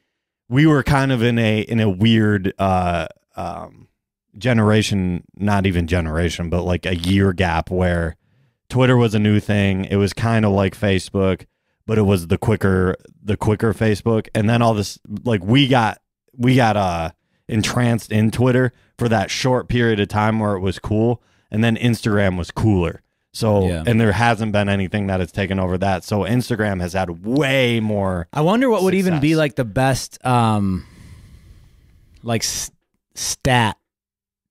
S2: were kind of in a weird generation, not even generation, but like a year gap where Twitter was a new thing. It was kind of like Facebook, but it was the quicker Facebook. And then all this, like we got entranced in Twitter for that short period of time where it was cool. And then Instagram was cooler. So, and there hasn't been anything that has taken over that. So Instagram has had way more.
S3: I wonder what would even be like the best, like stat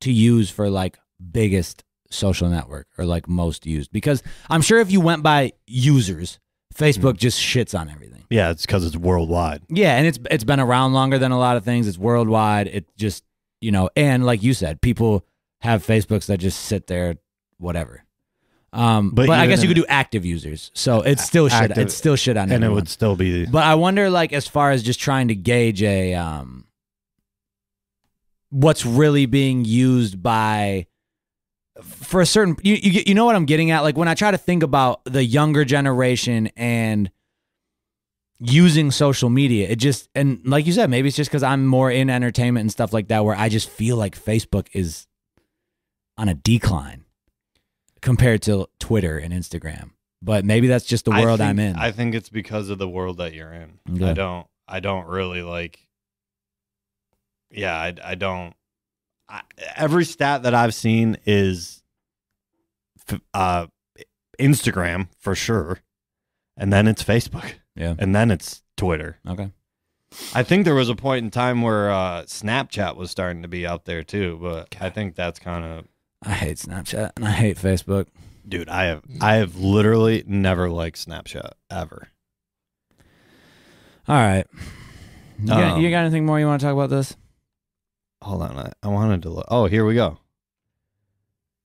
S3: to use for like biggest social network or like most used, because I'm sure if you went by users, Facebook just shits on everything.
S2: Yeah, it's because it's worldwide.
S3: Yeah, and it's been around longer than a lot of things. It's worldwide. It just, and like you said, people have Facebooks that just sit there, whatever. But I guess you could do active users, so it's still shit. It's still shit on everyone.
S2: And it would still be.
S3: But I wonder, like, as far as just trying to gauge what's really being used by for a certain. You know what I'm getting at? Like when I try to think about the younger generation and using social media, it just, and like you said, maybe it's just because I'm more in entertainment and stuff like that, where I just feel like Facebook is on a decline compared to Twitter and Instagram. But maybe that's just the world I'm in.
S2: I think it's because of the world that you're in.
S3: Okay.
S2: I don't really like. Yeah, I don't. Every stat that I've seen is Instagram for sure, and then it's Facebook.
S3: Yeah,
S2: and then it's Twitter.
S3: Okay.
S2: I think there was a point in time where Snapchat was starting to be out there too, but I think that's kind of.
S3: I hate Snapchat and I hate Facebook.
S2: Dude, I have literally never liked Snapchat ever.
S3: All right. You got anything more you want to talk about this?
S2: Hold on. I wanted to look. Oh, here we go.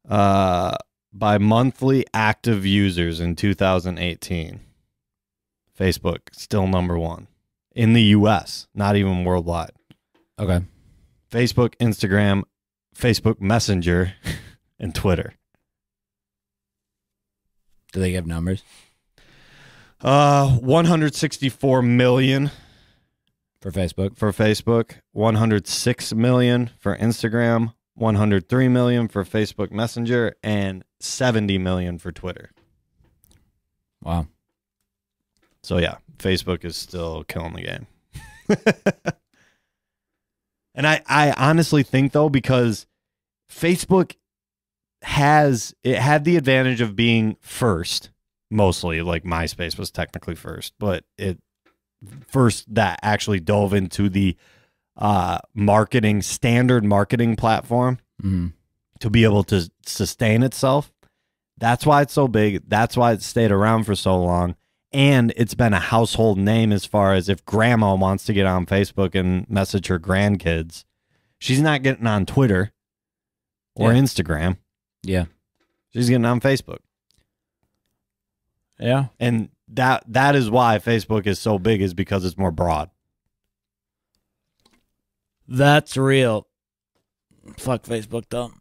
S2: By monthly active users in 2018, Facebook still #1 in the US, not even worldwide.
S3: Okay.
S2: Facebook, Instagram, Facebook Messenger, and Twitter.
S3: Do they give numbers?
S2: 164 million
S3: For Facebook?
S2: for Facebook, 106 million for Instagram, 103 million for Facebook Messenger, and 70 million for Twitter.
S3: Wow.
S2: So yeah, Facebook is still killing the game. And I honestly think though, because Facebook had the advantage of being first, mostly, like MySpace was technically first, but it first that actually dove into the standard marketing platform to be able to sustain itself. That's why it's so big. That's why it stayed around for so long. And it's been a household name as far as if grandma wants to get on Facebook and message her grandkids, she's not getting on Twitter or Instagram.
S3: Yeah.
S2: She's getting on Facebook.
S3: Yeah.
S2: And that is why Facebook is so big, is because it's more broad.
S3: That's real. Fuck Facebook, though.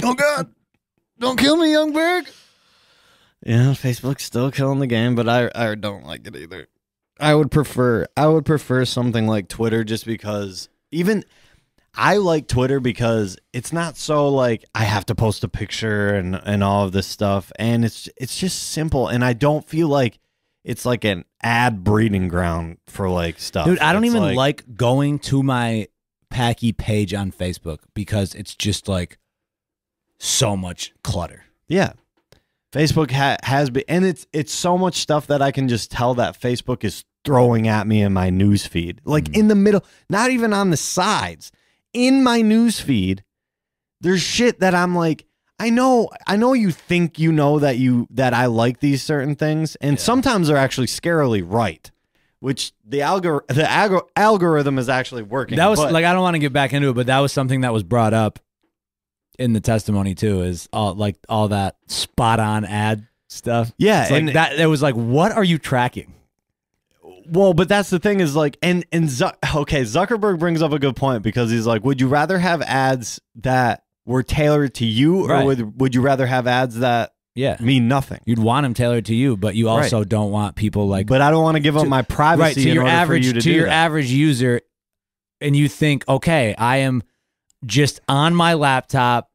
S2: Oh, God. Don't kill me, young Berg. Yeah, Facebook's still killing the game, but I don't like it either. I would prefer something like Twitter, just because I like Twitter because it's not so like I have to post a picture and all of this stuff, and it's just simple, and I don't feel like it's like an ad breeding ground for like stuff.
S3: Dude, I don't even like going to my Packy page on Facebook because it's just like so much clutter.
S2: Yeah. Facebook has been, and it's so much stuff that I can just tell that Facebook is throwing at me in my news feed, like in the middle, not even on the sides. In my news feed, there's shit that I'm like, I know you think you know that I like these certain things, and sometimes they're actually scarily right, which the algorithm is actually working.
S3: That was like, I don't want to get back into it, but that was something that was brought up in the testimony too, is all that spot on ad stuff.
S2: Yeah,
S3: it's like that. It was like, what are you tracking?
S2: Well, but that's the thing is like, Zuckerberg brings up a good point, because he's like, would you rather have ads that were tailored to you, or would you rather have ads that mean nothing?
S3: You'd want them tailored to you, but you also don't want people like.
S2: But I don't want to give up my privacy
S3: to
S2: in
S3: your
S2: order
S3: average
S2: for you to
S3: to
S2: do
S3: your
S2: that.
S3: average user, and you think, okay, I am just on my laptop,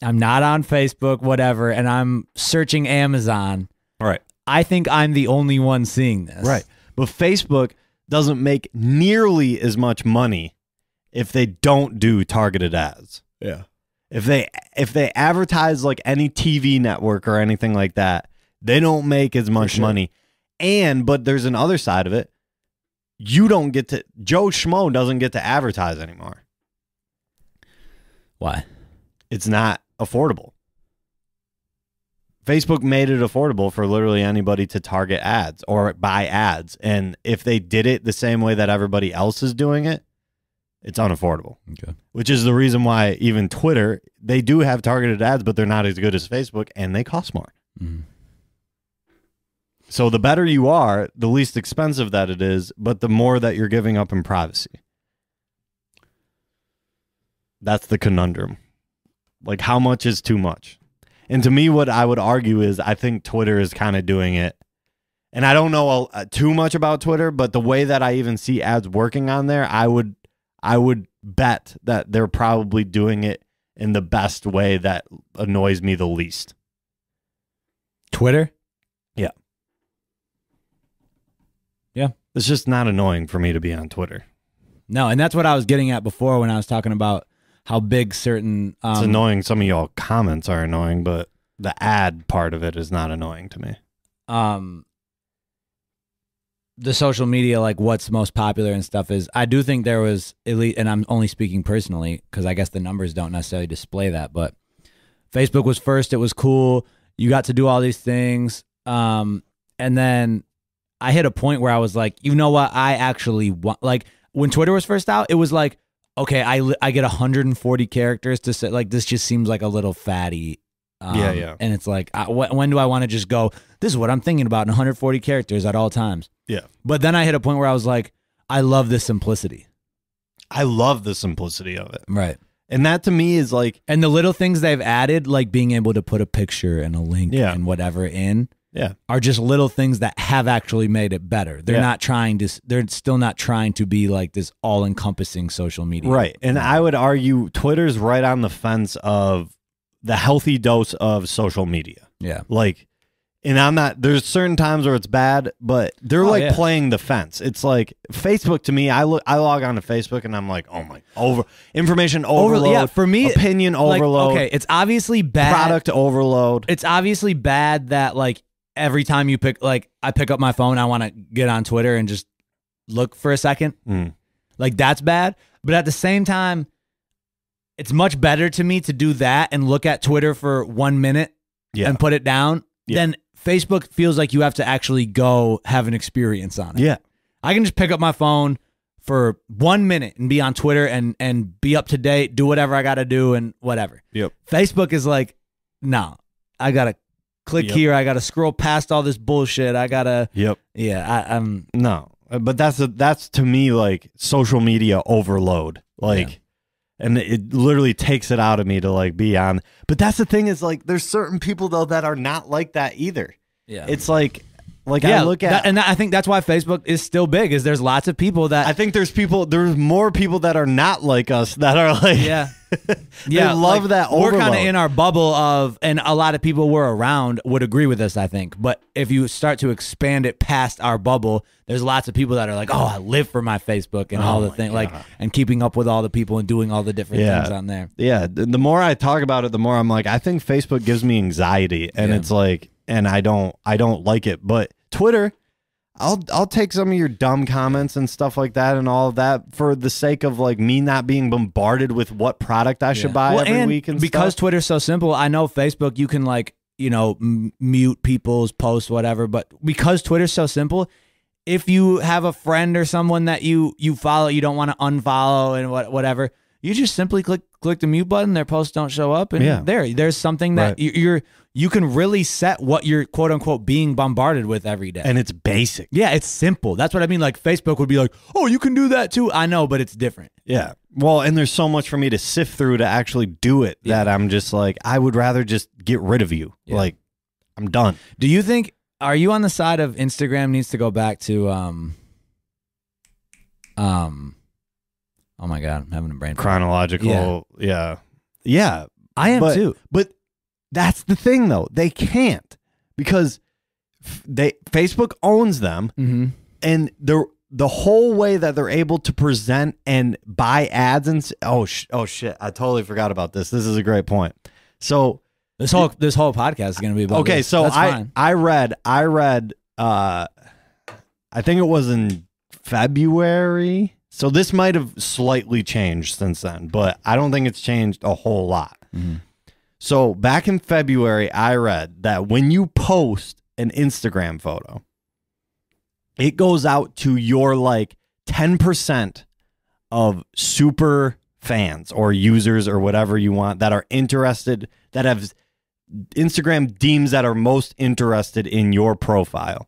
S3: I'm not on Facebook, whatever, and I'm searching Amazon.
S2: Right.
S3: I think I'm the only one seeing this.
S2: Right. But Facebook doesn't make nearly as much money if they don't do targeted ads.
S3: Yeah.
S2: If they advertise like any TV network or anything like that, they don't make as much money. But there's an other side of it. Joe Schmo doesn't get to advertise anymore.
S3: Why?
S2: It's not affordable. Facebook made it affordable for literally anybody to target ads or buy ads. And if they did it the same way that everybody else is doing it, it's unaffordable.
S3: Okay.
S2: Which is the reason why even Twitter, they do have targeted ads, but they're not as good as Facebook, and they cost more.
S3: Mm-hmm.
S2: So the better you are, the least expensive that it is, but the more that you're giving up in privacy. That's the conundrum. Like, how much is too much? And to me, what I would argue is I think Twitter is kind of doing it. And I don't know too much about Twitter, but the way that I even see ads working on there, I would bet that they're probably doing it in the best way that annoys me the least.
S3: Twitter?
S2: Yeah.
S3: Yeah.
S2: It's just not annoying for me to be on Twitter.
S3: No, and that's what I was getting at before when I was talking about how big certain...
S2: it's annoying. Some of y'all comments are annoying, but the ad part of it is not annoying to me.
S3: The social media, like what's most popular and stuff is, I do think there was elite, and I'm only speaking personally because I guess the numbers don't necessarily display that, but Facebook was first. It was cool. You got to do all these things. And then I hit a point where I was like, you know what? I actually want, like when Twitter was first out, it was like, okay, I get 140 characters to say, like, this just seems like a little fatty.
S2: Yeah.
S3: And it's like, when do I want to just go, this is what I'm thinking about in 140 characters at all times.
S2: Yeah.
S3: But then I hit a point where I was like, I love this simplicity.
S2: I love the simplicity of it.
S3: Right.
S2: And that to me is like,
S3: and the little things they've added, like being able to put a picture and a link and whatever in, are just little things that have actually made it better. They're not trying to, they're still not trying to be like this all encompassing social media.
S2: Right. And I would argue Twitter's right on the fence of the healthy dose of social media.
S3: Yeah.
S2: Like, and I'm not, there's certain times where it's bad, but they're playing the fence. It's like Facebook to me, I log on to Facebook and I'm like, oh my, information overload.
S3: Yeah, for me,
S2: opinion overload.
S3: Okay, it's obviously bad.
S2: Product overload.
S3: It's obviously bad that like every time you I pick up my phone, I want to get on Twitter and just look for a second. Like that's bad. But at the same time, it's much better to me to do that and look at Twitter for 1 minute and put it down than Facebook feels like you have to actually go have an experience on it.
S2: Yeah.
S3: I can just pick up my phone for 1 minute and be on Twitter and be up to date, do whatever I got to do and whatever.
S2: Yep.
S3: Facebook is like, no, I got to click here. I got to scroll past all this bullshit. I got to.
S2: Yep.
S3: Yeah. I'm.
S2: No, but that's to me like social media overload. Like, and it literally takes it out of me to like be on. But that's the thing is like, there's certain people though that are not like that either. Yeah. It's like I look at,
S3: and I think that's why Facebook is still big. Is there's lots of people that
S2: I think there's more people that are not like us that are like they love that overload.
S3: We're kind of in our bubble of, and a lot of people we're around would agree with us, I think. But if you start to expand it past our bubble, there's lots of people that are like, oh, I live for my Facebook and all the things, like, and keeping up with all the people and doing all the different things on there.
S2: Yeah, the more I talk about it, the more I'm like, I think Facebook gives me anxiety, and it's like, and I don't like it. But Twitter, I'll take some of your dumb comments and stuff like that and all of that for the sake of like me not being bombarded with what product I should buy every week and
S3: because
S2: stuff.
S3: Twitter's so simple, I know Facebook you can like, you know, mute people's posts, whatever, but because Twitter's so simple, if you have a friend or someone that you follow, you don't want to unfollow and whatever, you just simply click the mute button, their posts don't show up, and there's something that you can really set what you're quote unquote being bombarded with every day.
S2: And it's basic.
S3: Yeah, it's simple. That's what I mean. Like Facebook would be like, oh, you can do that too. I know, but it's different.
S2: Yeah. Well, and there's so much for me to sift through to actually do it that I'm just like, I would rather just get rid of you. Yeah. Like, I'm done.
S3: Do you think, are you on the side of Instagram needs to go back to, oh my God, I'm having a brain.
S2: Chronological. Yeah.
S3: I am too.
S2: But that's the thing though. They can't because Facebook owns them and the whole way that they're able to present and buy ads and oh shit, I totally forgot about this. This is a great point. So
S3: this whole podcast is going to be about
S2: okay.
S3: This.
S2: So I read I think it was in February. So this might have slightly changed since then, but I don't think it's changed a whole lot. So back in February, I read that when you post an Instagram photo, it goes out to your like 10% of super fans or users or whatever you want that are interested, that have Instagram deems that are most interested in your profile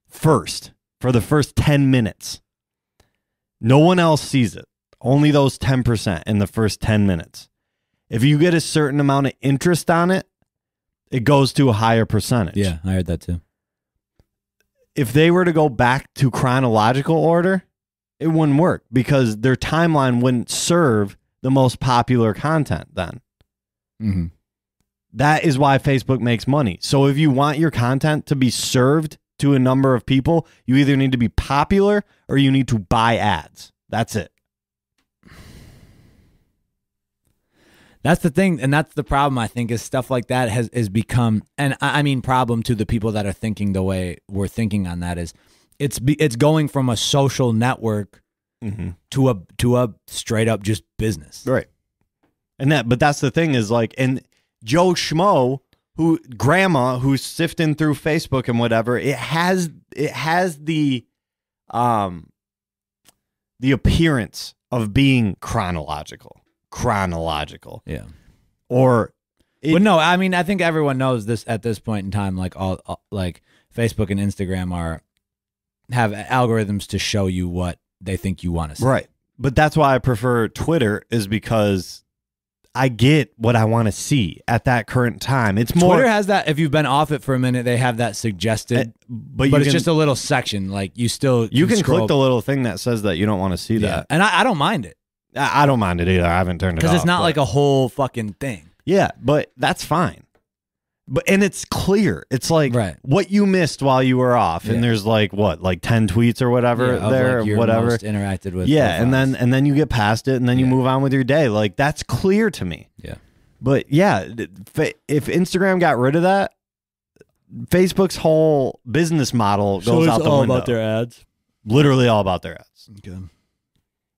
S2: first for the first 10 minutes. No one else sees it. Only those 10% in the first 10 minutes. If you get a certain amount of interest on it, it goes to a higher percentage.
S3: Yeah, I heard that too.
S2: If they were to go back to chronological order, it wouldn't work because their timeline wouldn't serve the most popular content then. That is why Facebook makes money. So if you want your content to be served to a number of people, you either need to be popular or you need to buy ads. That's it.
S3: That's the thing, and that's the problem, I think, is stuff like that has become, and I mean problem to the people that are thinking the way we're thinking on that is, it's going from a social network to a straight up just business.
S2: Right. But that's the thing is like, and Joe Schmo, grandma who's sifting through Facebook and whatever, it has the appearance of being chronological. Yeah. Or
S3: but no, I mean, I think everyone knows this at this point in time, like all like Facebook and Instagram have algorithms to show you what they think you want to see.
S2: Right. But that's why I prefer Twitter, is because I get what I want to see at that current time. It's more
S3: Twitter has that. If you've been off it for a minute, they have that suggested, but it's just a little section. Like you can
S2: click the little thing that says that you don't want to see that,
S3: and I don't mind it.
S2: I don't mind it either. I haven't turned it off
S3: because it's not like a whole fucking thing.
S2: Yeah, but that's fine. And it's clear. It's like what you missed while you were off, and there's like 10 tweets or whatever there,
S3: like
S2: whatever
S3: most interacted with.
S2: Yeah, profiles. and then you get past it, and then you move on with your day. Like that's clear to me.
S3: Yeah.
S2: But yeah, if Instagram got rid of that, Facebook's whole business model goes out the window.
S3: All about their ads.
S2: Literally all about their ads.
S3: Okay.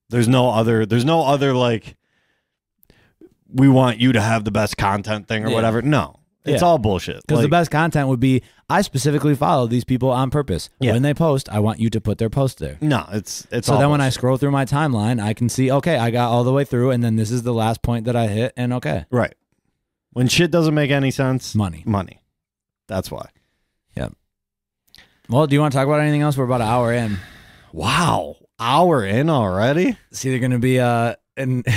S2: There's no other like we want you to have the best content thing or whatever. No. It's all bullshit.
S3: Because the best content would be, I specifically follow these people on purpose. Yeah. When they post, I want you to put their post there.
S2: No, it's
S3: so
S2: all
S3: then when
S2: bullshit.
S3: I scroll through my timeline, I can see, okay, I got all the way through, and then this is the last point that I hit, and okay.
S2: Right. When shit doesn't make any sense.
S3: Money.
S2: That's why.
S3: Yeah. Well, do you want to talk about anything else? We're about an hour in.
S2: Wow. Hour in already?
S3: It's either going to be an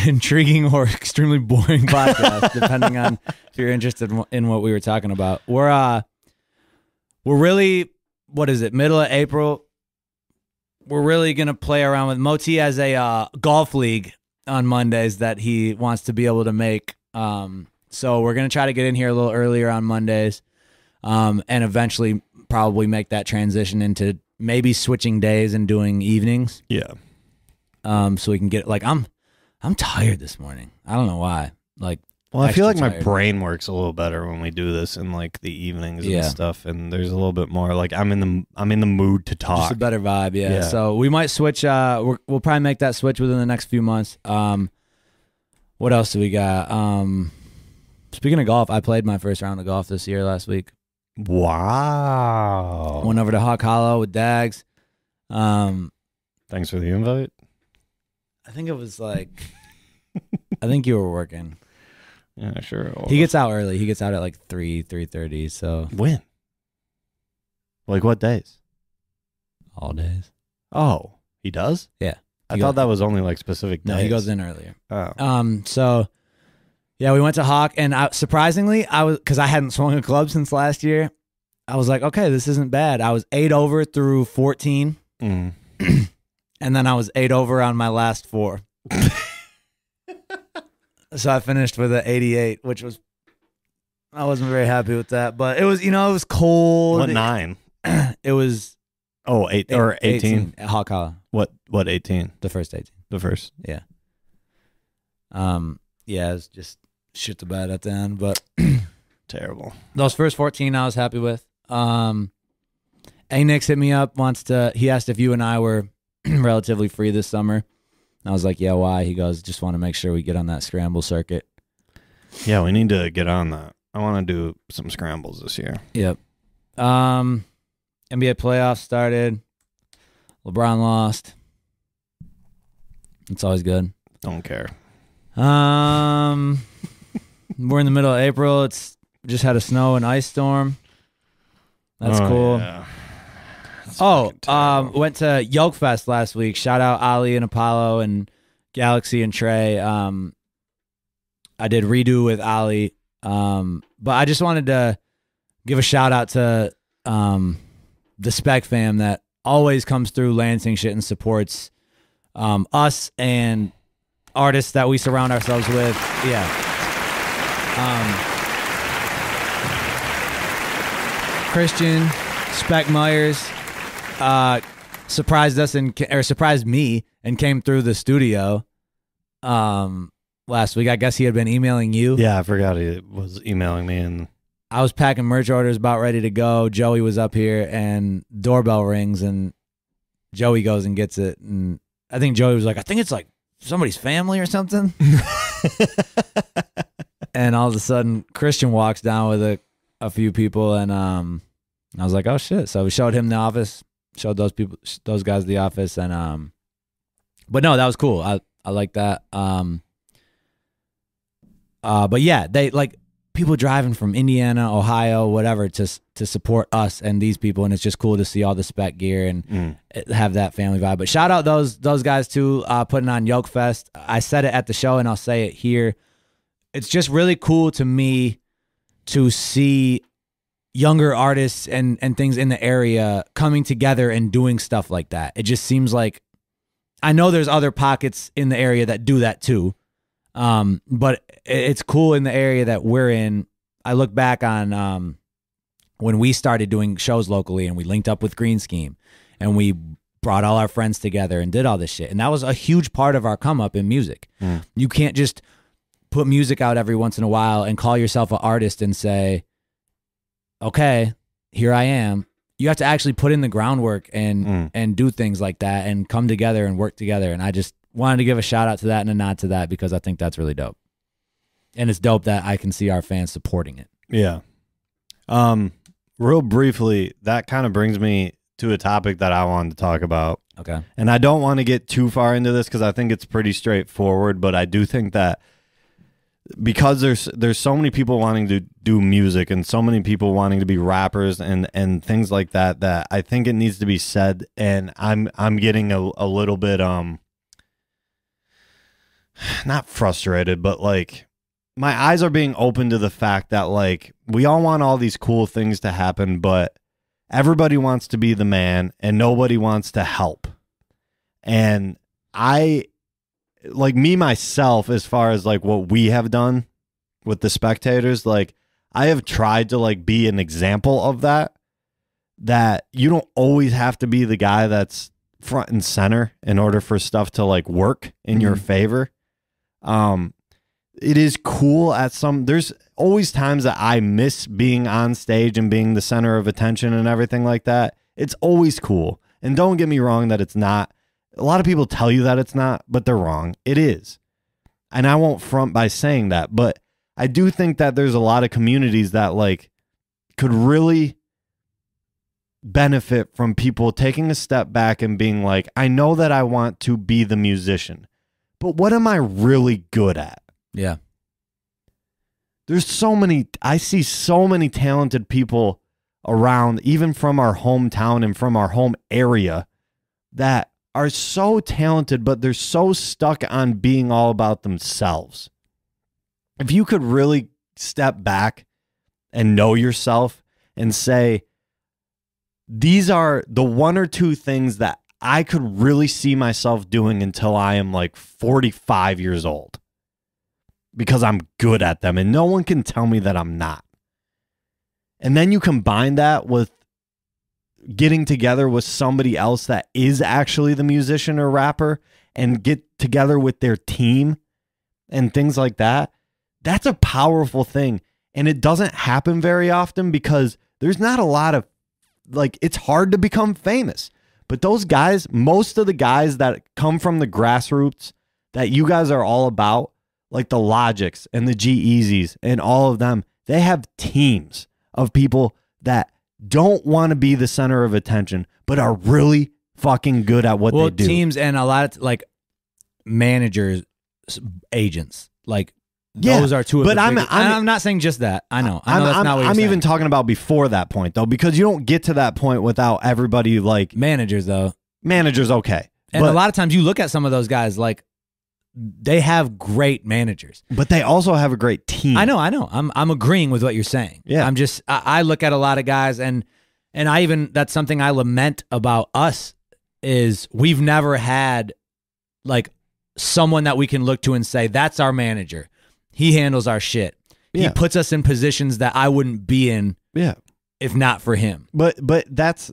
S3: intriguing or extremely boring podcast, depending on if you're interested in what we were talking about. We're really, what is it, middle of April? We're really going to play around with Moe-T as a golf league on Mondays that he wants to be able to make. So we're going to try to get in here a little earlier on Mondays, and eventually probably make that transition into maybe switching days and doing evenings.
S2: Yeah.
S3: So we can get, like, I'm tired this morning. I don't know why. Like,
S2: well, I feel like my brain works a little better when we do this in like the evenings and stuff, and there's a little bit more like I'm in the mood to talk.
S3: Just a better vibe, yeah. So we might switch. We'll probably make that switch within the next few months. What else do we got? Speaking of golf, I played my first round of golf this year last week.
S2: Wow.
S3: Went over to Hawk Hollow with Dags.
S2: Thanks for the invite.
S3: I think it was like, I think you were working.
S2: Yeah, sure.
S3: He gets out early. He gets out at like 3:30. So
S2: when? Like what days?
S3: All days.
S2: Oh, he does?
S3: Yeah.
S2: I thought that was only like specific days.
S3: No, he goes in earlier.
S2: Oh.
S3: So yeah, we went to Hawk, and surprisingly, because I hadn't swung a club since last year. I was like, okay, this isn't bad. I was 8 over through 14, and then I was 8 over on my last 4. So I finished with an 88, which was, I wasn't very happy with that, but it was, it was cold.
S2: What 9?
S3: It was
S2: 8 or 18
S3: at Hawk Hollow.
S2: What 18?
S3: The first 18.
S2: The first.
S3: Yeah. Yeah, it was just shit the bed at the end, but
S2: terrible.
S3: Those first 14 I was happy with. A-Nix hit me up, he asked if you and I were relatively free this summer. I was like, yeah, why? He goes, just want to make sure we get on that scramble circuit.
S2: Yeah, we need to get on that. I want to do some scrambles this year.
S3: Yep. NBA playoffs started. LeBron lost. It's always good.
S2: Don't care.
S3: We're in the middle of April. It's just had a snow and ice storm. That's cool.
S2: Yeah.
S3: Went to Yolk Fest last week. Shout out Ali and Apollo and Galaxy and Trey. I did Redo with Ali. But I just wanted to give a shout out to the Spec fam that always comes through Lansing shit and supports us and artists that we surround ourselves with. Yeah. Christian, Spec Myers, surprised me and came through the studio last week. I guess he had been emailing you.
S2: Yeah, I forgot he was emailing me, and
S3: I was packing merch orders about ready to go. Joey was up here, and doorbell rings, and Joey goes and gets it, and I think Joey was like, I think it's like somebody's family or something. And all of a sudden, Christian walks down with a few people, and I was like, oh shit. So we showed him the office, showed those guys the office, and but no, that was cool. I like that. But yeah, they like people driving from Indiana, Ohio, whatever, to support us and these people, and it's just cool to see all the Spec gear and have that family vibe. But shout out those guys too, putting on Yoke Fest. I said it at the show, and I'll say it here. It's just really cool to me to see younger artists and things in the area coming together and doing stuff like that. It just seems like, I know there's other pockets in the area that do that too. But it's cool in the area that we're in. I look back on when we started doing shows locally, and we linked up with Green Scheme, and we brought all our friends together and did all this shit. And that was a huge part of our come up in music. You can't just put music out every once in a while and call yourself an artist and say, okay, here I am. You have to actually put in the groundwork and do things like that and come together and work together. And I just wanted to give a shout out to that and a nod to that, because I think that's really dope. And it's dope that I can see our fans supporting it.
S2: Yeah. Real briefly, that kind of brings me to a topic that I wanted to talk about.
S3: Okay.
S2: And I don't want to get too far into this because I think it's pretty straightforward, but I do think that because there's so many people wanting to do music and so many people wanting to be rappers and things like that, that I think it needs to be said. And I'm getting a little bit not frustrated, but like my eyes are being open to the fact that like we all want all these cool things to happen, but everybody wants to be the man and nobody wants to help. And I, like me myself, as far as like what we have done with the Specktators, like I have tried to like be an example of that you don't always have to be the guy that's front and center in order for stuff to like work in your favor. It is cool at there's always times that I miss being on stage and being the center of attention and everything like that. It's always cool. And don't get me wrong that it's not. A lot of people tell you that it's not, but they're wrong. It is. And I won't front by saying that, but I do think that there's a lot of communities that like could really benefit from people taking a step back and being like, I know that I want to be the musician, but what am I really good at?
S3: Yeah.
S2: There's so many, I see so many talented people around, even from our hometown and from our home area, that are so talented, but they're so stuck on being all about themselves. If you could really step back and know yourself and say, these are the one or two things that I could really see myself doing until I am like 45 years old, because I'm good at them and no one can tell me that I'm not. And then you combine that with getting together with somebody else that is actually the musician or rapper and get together with their team and things like that. That's a powerful thing. And it doesn't happen very often because there's not a lot of, like, it's hard to become famous. But those guys, most of the guys that come from the grassroots that you guys are all about, like the Logics and the G-Eazys and all of them, they have teams of people that don't want to be the center of attention, but are really fucking good at what they do.
S3: Teams and a lot of like managers, agents, like those are two of
S2: but
S3: the
S2: I'm
S3: not saying just that. I know that's not what you're
S2: I'm
S3: saying.
S2: even talking about before that point though, because you don't get to that point without everybody like
S3: managers though.
S2: Managers, okay.
S3: And a lot of times you look at some of those guys, like they have great managers,
S2: but they also have a great team.
S3: I know. I'm agreeing with what you're saying.
S2: Yeah.
S3: I'm just, I look at a lot of guys and I even, that's something I lament about us is we've never had like someone that we can look to and say, that's our manager. He handles our shit. Yeah. He puts us in positions that I wouldn't be in.
S2: Yeah.
S3: If not for him.
S2: But that's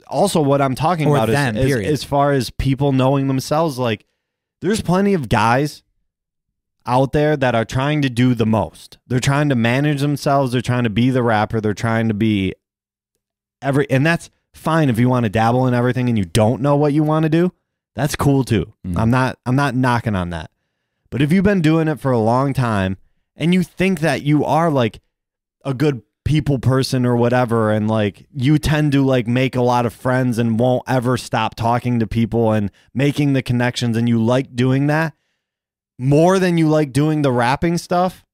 S2: also what I'm talking about is as far as people knowing themselves, like, there's plenty of guys out there that are trying to do the most. They're trying to manage themselves. They're trying to be the rapper. They're trying to be and that's fine if you want to dabble in everything and you don't know what you want to do. That's cool too. I'm not knocking on that. But if you've been doing it for a long time and you think that you are like a good people person or whatever, and like you tend to like make a lot of friends and won't ever stop talking to people and making the connections, and you like doing that more than you like doing the rapping stuff,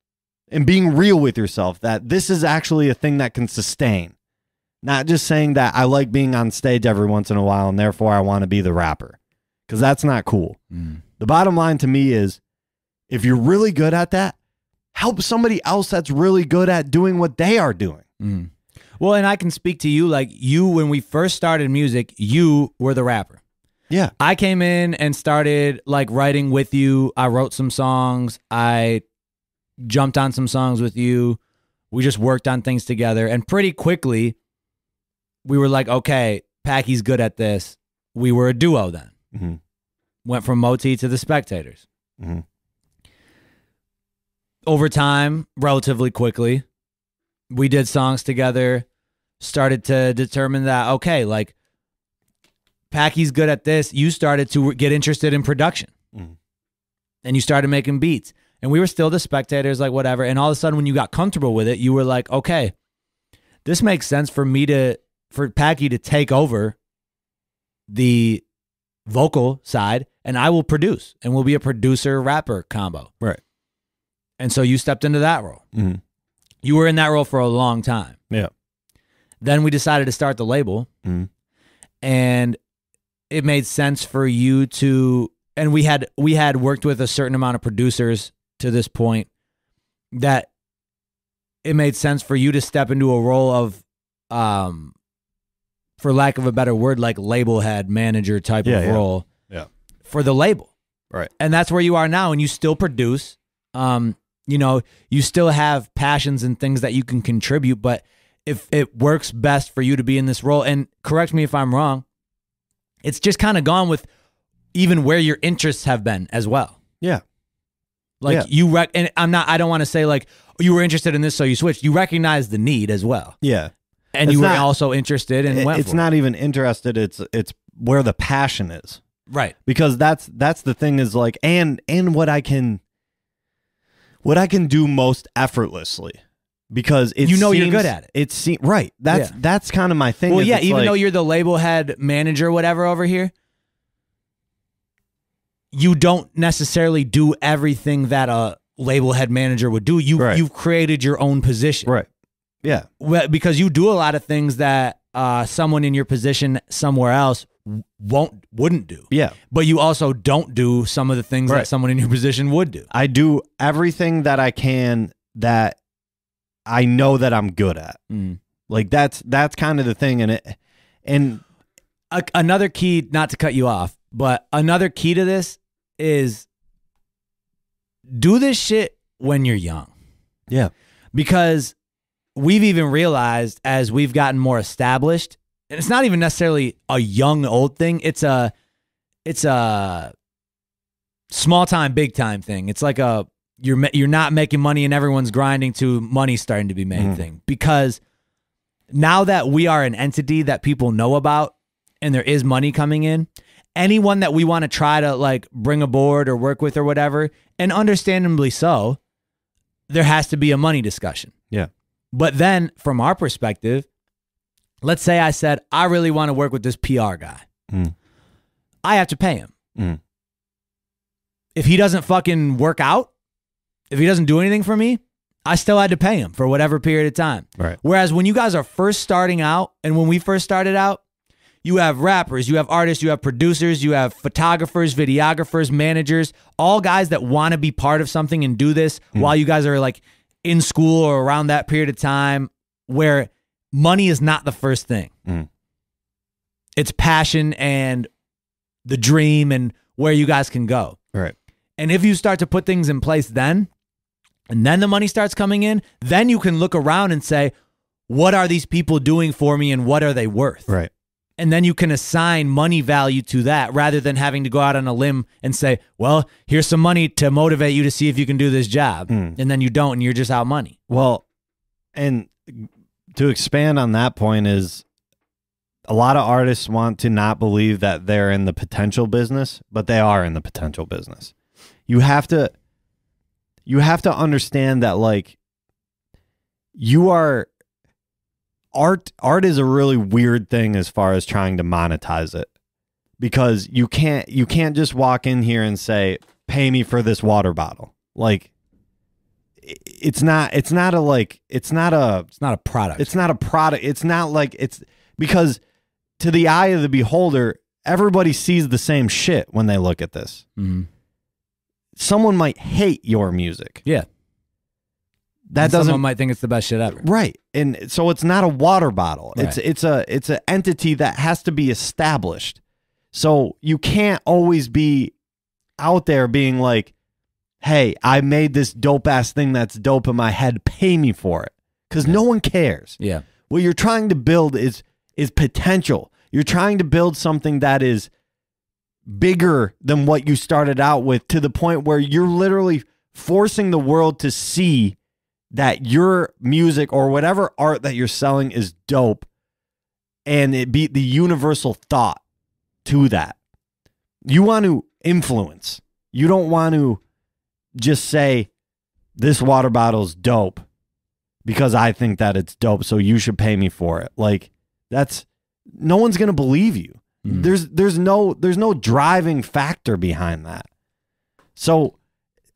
S2: and being real with yourself that this is actually a thing that can sustain. Not just saying that I like being on stage every once in a while and therefore I want to be the rapper, because that's not cool. The bottom line to me is, if you're really good at that, help somebody else that's really good at doing what they are doing.
S3: Well, and I can speak to you like you, when we first started music, you were the rapper.
S2: Yeah.
S3: I came in and started like writing with you. I wrote some songs. I jumped on some songs with you. We just worked on things together. And pretty quickly, we were like, okay, Packy's good at this. We were a duo then. Went from Moe-T to the Specktators. Over time, relatively quickly, we did songs together, started to determine that, okay, like, Packy's good at this. You started to get interested in production. And you started making beats. And we were still the Specktators, like whatever. And all of a sudden, when you got comfortable with it, you were like, okay, this makes sense for Packy to take over the vocal side, and I will produce, and we'll be a producer-rapper combo.
S2: Right.
S3: And so you stepped into that role. You were in that role for a long time.
S2: Yeah.
S3: Then we decided to start the label, and it made sense for you to, and we had worked with a certain amount of producers to this point, that it made sense for you to step into a role of, for lack of a better word, like label head, manager type of role for the label.
S2: Right.
S3: And that's where you are now, and you still produce. You know, you still have passions and things that you can contribute, but if it works best for you to be in this role, and correct me if I'm wrong, it's just kind of gone with even where your interests have been as well.
S2: Yeah.
S3: Like and I don't want to say like, you were interested in this, so you switched. You recognize the need as well.
S2: Yeah.
S3: And you were also interested and went for it.
S2: It's not even interested. It's where the passion is.
S3: Right.
S2: Because that's the thing is like, and what I can do most effortlessly, because it
S3: you're
S2: seems,
S3: good at it.
S2: Right. That's kind of my thing.
S3: Well, yeah, even though you're the label head manager, whatever over here, you don't necessarily do everything that a label head manager would do. You've created your own position.
S2: Right. Yeah.
S3: Because you do a lot of things that someone in your position somewhere else wouldn't do.
S2: Yeah.
S3: But you also don't do some of the things that someone in your position would do.
S2: I do everything that I can that I know that I'm good at. Like that's kind of the thing. And
S3: another key, not to cut you off, but another key to this is do this shit when you're young.
S2: Yeah.
S3: Because we've even realized as we've gotten more established, and it's not even necessarily a young old thing. It's a small time, big time thing. It's like you're not making money and everyone's grinding to money starting to be made thing. Because now that we are an entity that people know about and there is money coming in, anyone that we want to try to like bring aboard or work with or whatever, and understandably so, there has to be a money discussion.
S2: Yeah.
S3: But then from our perspective, let's say I said, I really want to work with this PR guy. I have to pay him. If he doesn't fucking work out, if he doesn't do anything for me, I still had to pay him for whatever period of time.
S2: Right.
S3: Whereas when you guys are first starting out, and when we first started out, you have rappers, you have artists, you have producers, you have photographers, videographers, managers, all guys that want to be part of something and do this while you guys are like in school or around that period of time where money is not the first thing. It's passion and the dream and where you guys can go.
S2: Right.
S3: And if you start to put things in place then, and then the money starts coming in, then you can look around and say, what are these people doing for me and what are they worth?
S2: Right.
S3: And then you can assign money value to that rather than having to go out on a limb and say, well, here's some money to motivate you to see if you can do this job. And then you don't, and you're just out money.
S2: Well, and to expand on that point is a lot of artists want to not believe that they're in the potential business, but they are in the potential business. You have to understand that like you are art is a really weird thing as far as trying to monetize it, because you can't just walk in here and say, pay me for this water bottle. Like it's not a product.
S3: It's not a product.
S2: It's not like it's because to the eye of the beholder, everybody sees the same shit when they look at this.
S3: Mm-hmm.
S2: Someone might hate your music.
S3: Yeah. Someone might think it's the best shit ever.
S2: Right. And so it's not a water bottle.
S3: Right.
S2: It's an entity that has to be established. So you can't always be out there being like, hey, I made this dope ass thing that's dope in my head. Pay me for it. Because no one cares.
S3: Yeah.
S2: What you're trying to build is potential. You're trying to build something that is bigger than what you started out with, to the point where you're literally forcing the world to see that your music or whatever art that you're selling is dope, and it be the universal thought to that. You want to influence. You don't want to just say, this water bottle's dope because I think that it's dope, so you should pay me for it. Like, that's, no one's going to believe you. There's no driving factor behind that. So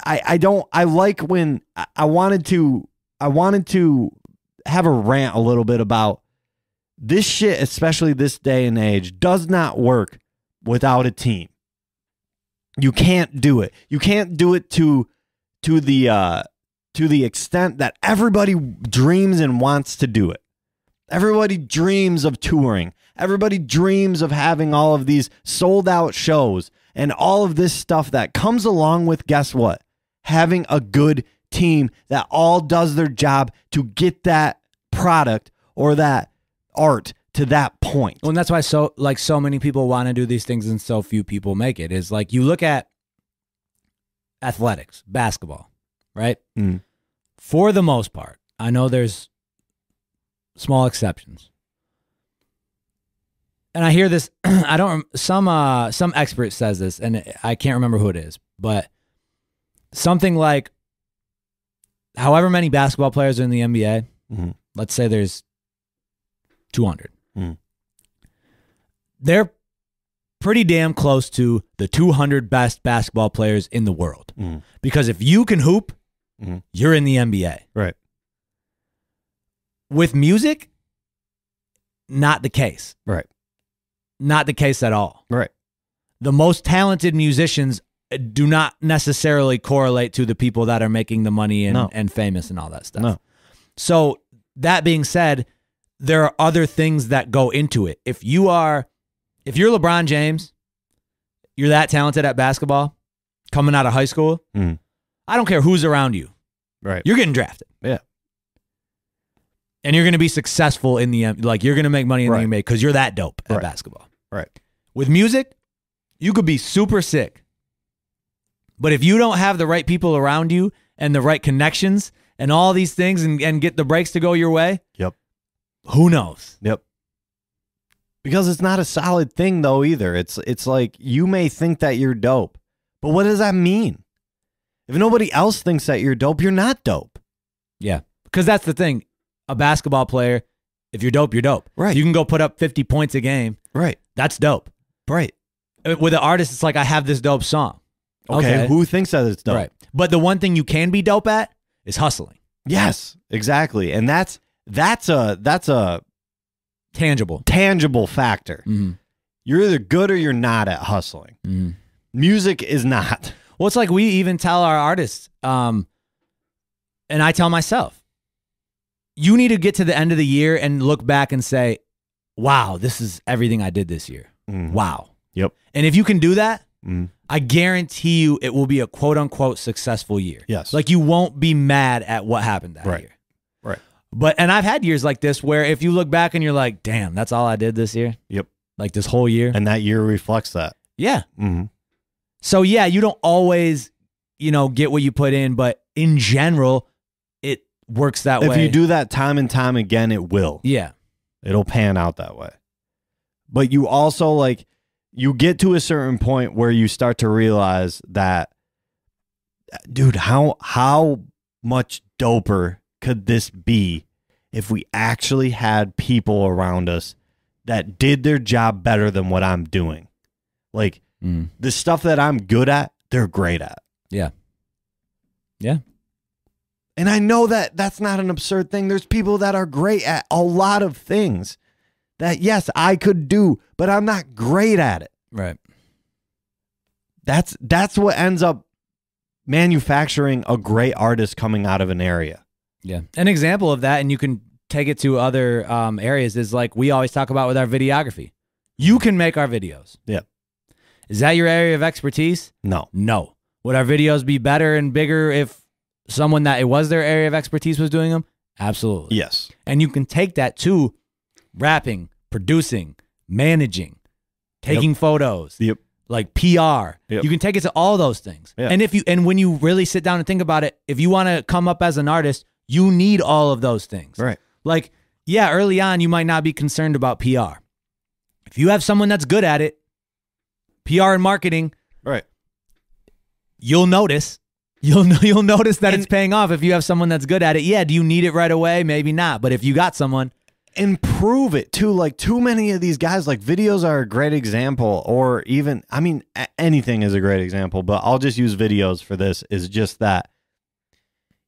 S2: I like when I wanted to have a rant a little bit about this shit, especially this day and age, does not work without a team. You can't do it. You can't do it to the extent that everybody dreams and wants to do it. Everybody dreams of touring. Everybody dreams of having all of these sold out shows and all of this stuff that comes along with, guess what? Having a good team that all does their job to get that product or that art to that point.
S3: Well, and that's why so many people want to do these things and so few people make it. Is like, you look at athletics, basketball, right? For the most part, I know there's small exceptions. And I hear this, some expert says this, and I can't remember who it is, but something like, however many basketball players are in the NBA, let's say there's 200. They're pretty damn close to the 200 best basketball players in the world. Because if you can hoop, you're in the NBA.
S2: Right.
S3: With music, not the case.
S2: Right.
S3: Not the case at all.
S2: Right.
S3: The most talented musicians do not necessarily correlate to the people that are making the money and famous and all that stuff.
S2: No.
S3: So that being said, there are other things that go into it. If you're LeBron James, you're that talented at basketball, coming out of high school, I don't care who's around you.
S2: Right.
S3: You're getting drafted.
S2: Yeah.
S3: And you're going to be successful in the end. Like, you're going to make money in the NBA because you're that dope at basketball.
S2: Right.
S3: With music, you could be super sick. But if you don't have the right people around you and the right connections and all these things and get the breaks to go your way, who knows?
S2: Yep. Because it's not a solid thing, though, either. It's like, you may think that you're dope, but what does that mean? If nobody else thinks that you're dope, you're not dope.
S3: Yeah. Because that's the thing. A basketball player, if you're dope, you're dope.
S2: Right.
S3: You can go put up 50 points a game.
S2: Right.
S3: That's dope.
S2: Right.
S3: With an artist, it's like, I have this dope song.
S2: Okay. Who thinks that it's dope?
S3: Right. But the one thing you can be dope at is hustling.
S2: Yes, exactly. And that's a tangible factor. You're either good or you're not at hustling. Music is not.
S3: Well, it's like, we even tell our artists, and I tell myself, you need to get to the end of the year and look back and say, wow, this is everything I did this year. Wow.
S2: Yep.
S3: And if you can do that, I guarantee you it will be a quote unquote successful year.
S2: Yes.
S3: Like, you won't be mad at what happened that year.
S2: Right.
S3: And I've had years like this where if you look back and you're like, damn, that's all I did this year.
S2: Yep.
S3: Like, this whole year.
S2: And that year reflects that.
S3: Yeah. So yeah, you don't always, get what you put in, but in general, it works that way.
S2: If you do that time and time again, it will.
S3: Yeah.
S2: It'll pan out that way. But you also, you get to a certain point where you start to realize that, dude, how much doper could this be if we actually had people around us that did their job better than what I'm doing? Like, the stuff that I'm good at, they're great at.
S3: Yeah. Yeah.
S2: And I know that that's not an absurd thing. There's people that are great at a lot of things that, yes, I could do, but I'm not great at it.
S3: Right.
S2: That's what ends up manufacturing a great artist coming out of an area.
S3: Yeah. An example of that, and you can take it to other areas, is like we always talk about with our videography. You can make our videos.
S2: Yeah.
S3: Is that your area of expertise?
S2: No.
S3: No. Would our videos be better and bigger if someone that it was their area of expertise was doing them? Absolutely.
S2: Yes.
S3: And you can take that to rapping, producing, managing, taking photos, like PR. You can take it to all those things.
S2: Yeah.
S3: And when you really sit down and think about it, if you want to come up as an artist, you need all of those things.
S2: Right.
S3: Like, yeah, early on, you might not be concerned about PR. If you have someone that's good at it, PR and marketing,
S2: right,
S3: you'll notice. You'll notice that it's paying off if you have someone that's good at it. Yeah, do you need it right away? Maybe not. But if you got someone,
S2: improve it too. Like too many of these guys, like videos are a great example, or even, I mean, anything is a great example, but I'll just use videos for this, is just that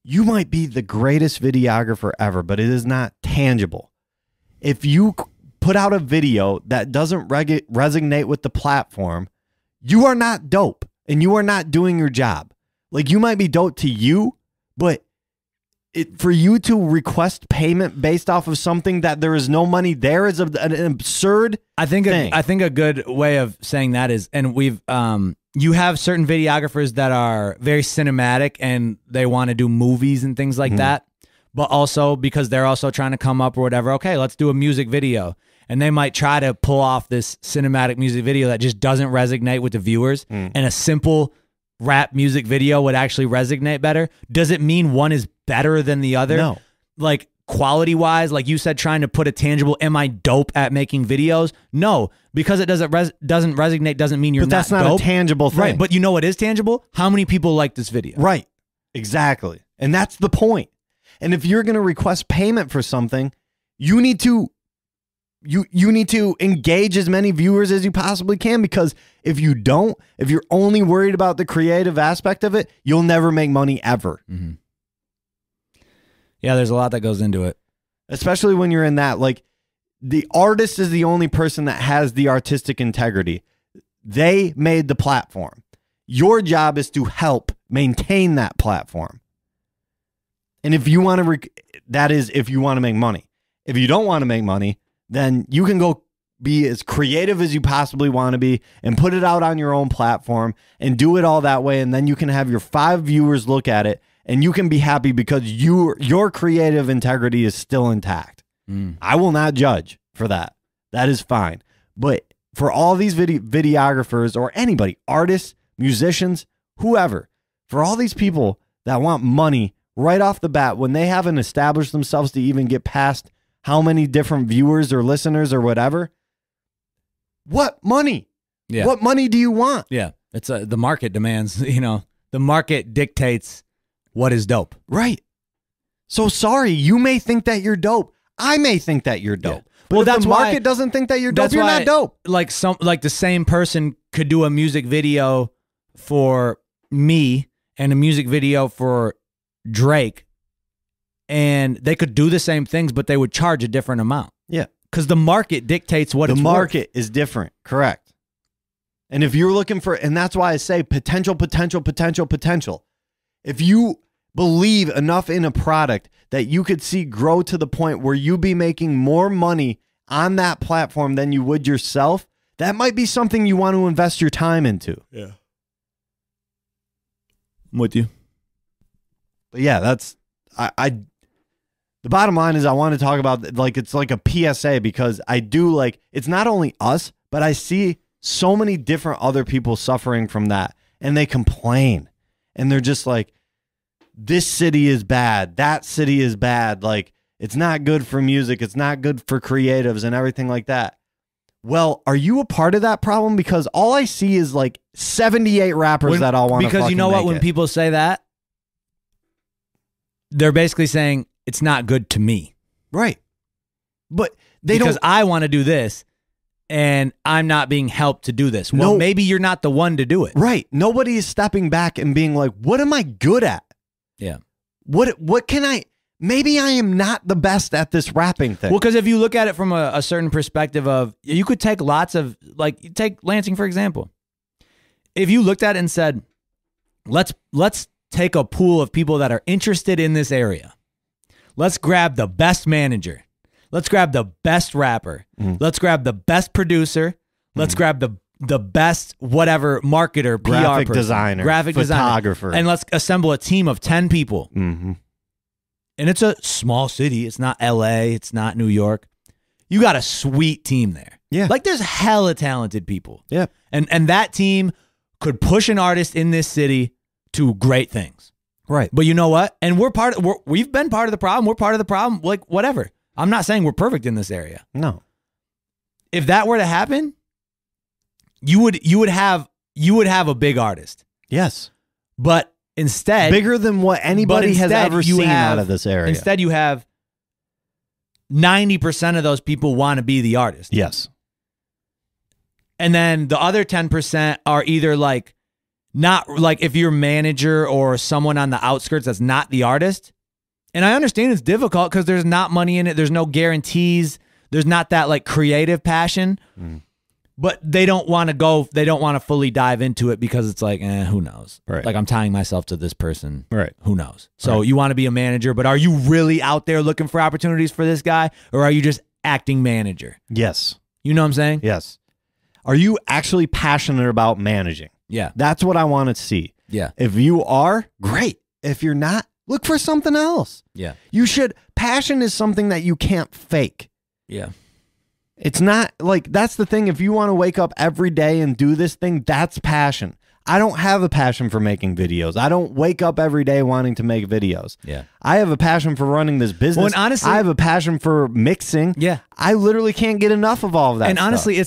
S2: you might be the greatest videographer ever, but it is not tangible. If you put out a video that doesn't resonate with the platform, you are not dope and you are not doing your job. Like, you might be dope to you, but for you to request payment based off of something that there is no money there is an absurd thing.
S3: I think a good way of saying that is, and we've you have certain videographers that are very cinematic and they want to do movies and things like that, but also because they're also trying to come up or whatever, okay, let's do a music video. And they might try to pull off this cinematic music video that just doesn't resonate with the viewers, and a simple rap music video would actually resonate better. Does it mean one is better than the other?
S2: No.
S3: Like quality wise, like you said, trying to put a tangible, am I dope at making videos? No, because it doesn't resonate doesn't mean you're
S2: but that's not
S3: dope.
S2: a tangible thing.
S3: Right, but you know what is tangible? How many people like this video?
S2: Right, exactly. And that's the point. And if you're going to request payment for something, you need to you need to engage as many viewers as you possibly can, because if you don't, if you're only worried about the creative aspect of it, you'll never make money ever.
S3: Yeah, there's a lot that goes into it.
S2: Especially when you're in that, like, the artist is the only person that has the artistic integrity. They made the platform. Your job is to help maintain that platform. And if you want to, that is if you want to make money. If you don't want to make money, then you can go be as creative as you possibly want to be and put it out on your own platform and do it all that way. And then you can have your 5 viewers look at it and you can be happy because your creative integrity is still intact. I will not judge for that. That is fine. But for all these videographers or anybody, artists, musicians, whoever, for all these people that want money right off the bat when they haven't established themselves to even get past how many different viewers or listeners or whatever, what money?
S3: Yeah.
S2: What money do you want?
S3: Yeah, it's the market demands, the market dictates what is dope.
S2: Right. So sorry, you may think that you're dope. I may think that you're dope.
S3: Yeah.
S2: But
S3: Well,
S2: if
S3: that's
S2: the
S3: why-
S2: market doesn't think that you're dope,
S3: That's
S2: you're
S3: why,
S2: not dope.
S3: Like the same person could do a music video for me and a music video for Drake, and they could do the same things, but they would charge a different amount.
S2: Yeah.
S3: Because the market dictates what it's
S2: The
S3: worth.
S2: market is different. Correct. And if you're looking for, and that's why I say potential. If you believe enough in a product that you could see grow to the point where you be making more money on that platform than you would yourself, that might be something you want to invest your time into.
S3: Yeah. I'm with you.
S2: But yeah, that's, the bottom line is I want to talk about, like, it's like a PSA, because I do, like, it's not only us, but I see so many different other people suffering from that, and they complain, and they're just like, this city is bad, that city is bad, like, it's not good for music, it's not good for creatives and everything like that. Well, are you a part of that problem? Because all I see is like 78 rappers that all want to,
S3: because you know what, when people say that, they're basically saying it's not good to me.
S2: Right. But they
S3: because
S2: don't,
S3: I want to do this and I'm not being helped to do this. Well,
S2: No.
S3: maybe you're not the one to do it.
S2: right. Nobody is stepping back and being like, what am I good at?
S3: Yeah.
S2: What can I? Maybe I am not the best at this rapping thing.
S3: Well, because if you look at it from a certain perspective of, you could take lots of, like, take Lansing, for example. If you looked at it and said, let's take a pool of people that are interested in this area. Let's grab the best manager. Let's grab the best rapper. Let's grab the best producer. Let's grab the best whatever marketer, PR
S2: graphic
S3: person,
S2: designer,
S3: graphic
S2: photographer,
S3: designer, and let's assemble a team of 10 people.
S2: Mm-hmm.
S3: And it's a small city. It's not LA. It's not New York. You got a sweet team there.
S2: Yeah.
S3: Like, there's hella talented people.
S2: Yeah.
S3: And that team could push an artist in this city to great things.
S2: Right.
S3: But you know what? And we've been part of the problem. We're part of the problem. Like, whatever. I'm not saying we're perfect in this area.
S2: No.
S3: If that were to happen, you would have a big artist.
S2: Yes.
S3: But instead,
S2: bigger than what anybody has ever seen out of this area.
S3: Instead, you have 90% of those people want to be the artist.
S2: Yes.
S3: And then the other 10% are either like, not like, if you're manager or someone on the outskirts that's not the artist. And I understand it's difficult because there's not money in it. There's no guarantees. There's not that like creative passion. But they don't want to go, they don't want to fully dive into it because it's like, who knows?
S2: Right.
S3: Like, I'm tying myself to this person.
S2: Right.
S3: Who knows? So you want to be a manager, but are you really out there looking for opportunities for this guy? Or are you just acting manager?
S2: Yes.
S3: You know what I'm saying?
S2: Yes. Are you actually passionate about managing?
S3: Yeah.
S2: That's what I want to see.
S3: Yeah.
S2: If you are, great. If you're not, look for something else.
S3: Yeah.
S2: You should. Passion is something that you can't fake.
S3: Yeah.
S2: It's not like, that's the thing. If you want to wake up every day and do this thing, that's passion. I don't have a passion for making videos. I don't wake up every day wanting to make videos.
S3: Yeah.
S2: I have a passion for running this business.
S3: Well, and honestly,
S2: I have a passion for mixing.
S3: Yeah.
S2: I literally can't get enough of all of that.
S3: And
S2: stuff.
S3: honestly,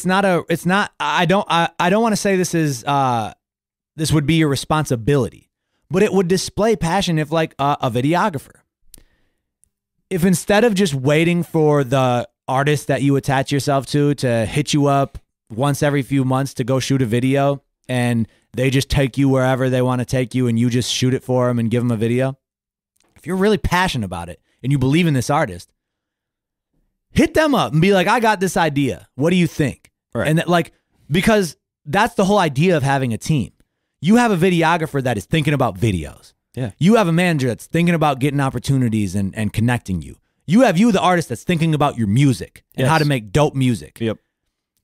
S3: I don't want to say this would be your responsibility, but it would display passion if, like, a videographer, if instead of just waiting for the artist that you attach yourself to hit you up once every few months to go shoot a video, and they just take you wherever they want to take you and you just shoot it for them and give them a video. If you're really passionate about it and you believe in this artist, hit them up and be like, I got this idea. What do you think?
S2: Right.
S3: And because that's the whole idea of having a team. You have a videographer that is thinking about videos.
S2: Yeah.
S3: You have a manager that's thinking about getting opportunities and connecting you. You have the artist that's thinking about your music and how to make dope music.
S2: Yep.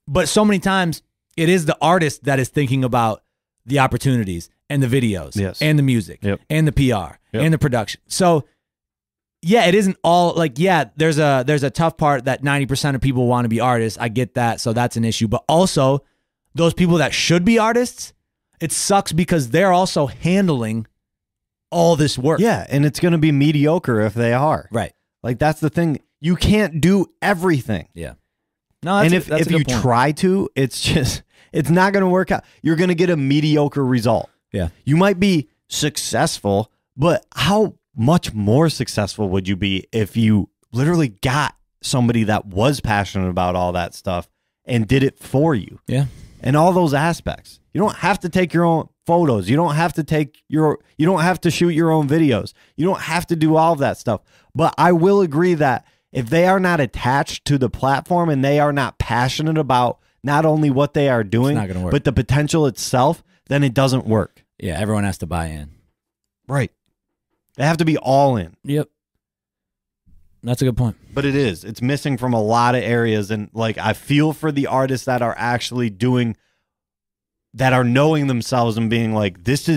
S3: But so many times it is the artist that is thinking about the opportunities and the videos and the music and the PR and the production. So yeah, it isn't all like, yeah, there's a tough part that 90% of people want to be artists. I get that. So that's an issue. But also those people that should be artists, it sucks because they're also handling all this work.
S2: Yeah. And it's going to be mediocre if they are.
S3: Right.
S2: Like, that's the thing. You can't do everything.
S3: Yeah. No, that's
S2: if you try to, it's not going to work out. You're going to get a mediocre result.
S3: Yeah.
S2: You might be successful, but how much more successful would you be if you literally got somebody that was passionate about all that stuff and did it for you?
S3: Yeah.
S2: And all those aspects. You don't have to take your own photos. You don't have to shoot your own videos. You don't have to do all of that stuff. But I will agree that if they are not attached to the platform and they are not passionate about not only what they are doing,
S3: not gonna work.
S2: but the potential itself, then it doesn't work.
S3: Yeah, everyone has to buy in.
S2: Right. They have to be all in.
S3: Yep. That's a good point.
S2: But it is. It's missing from a lot of areas. And like, I feel for the artists that are actually doing, that are knowing themselves and being like, this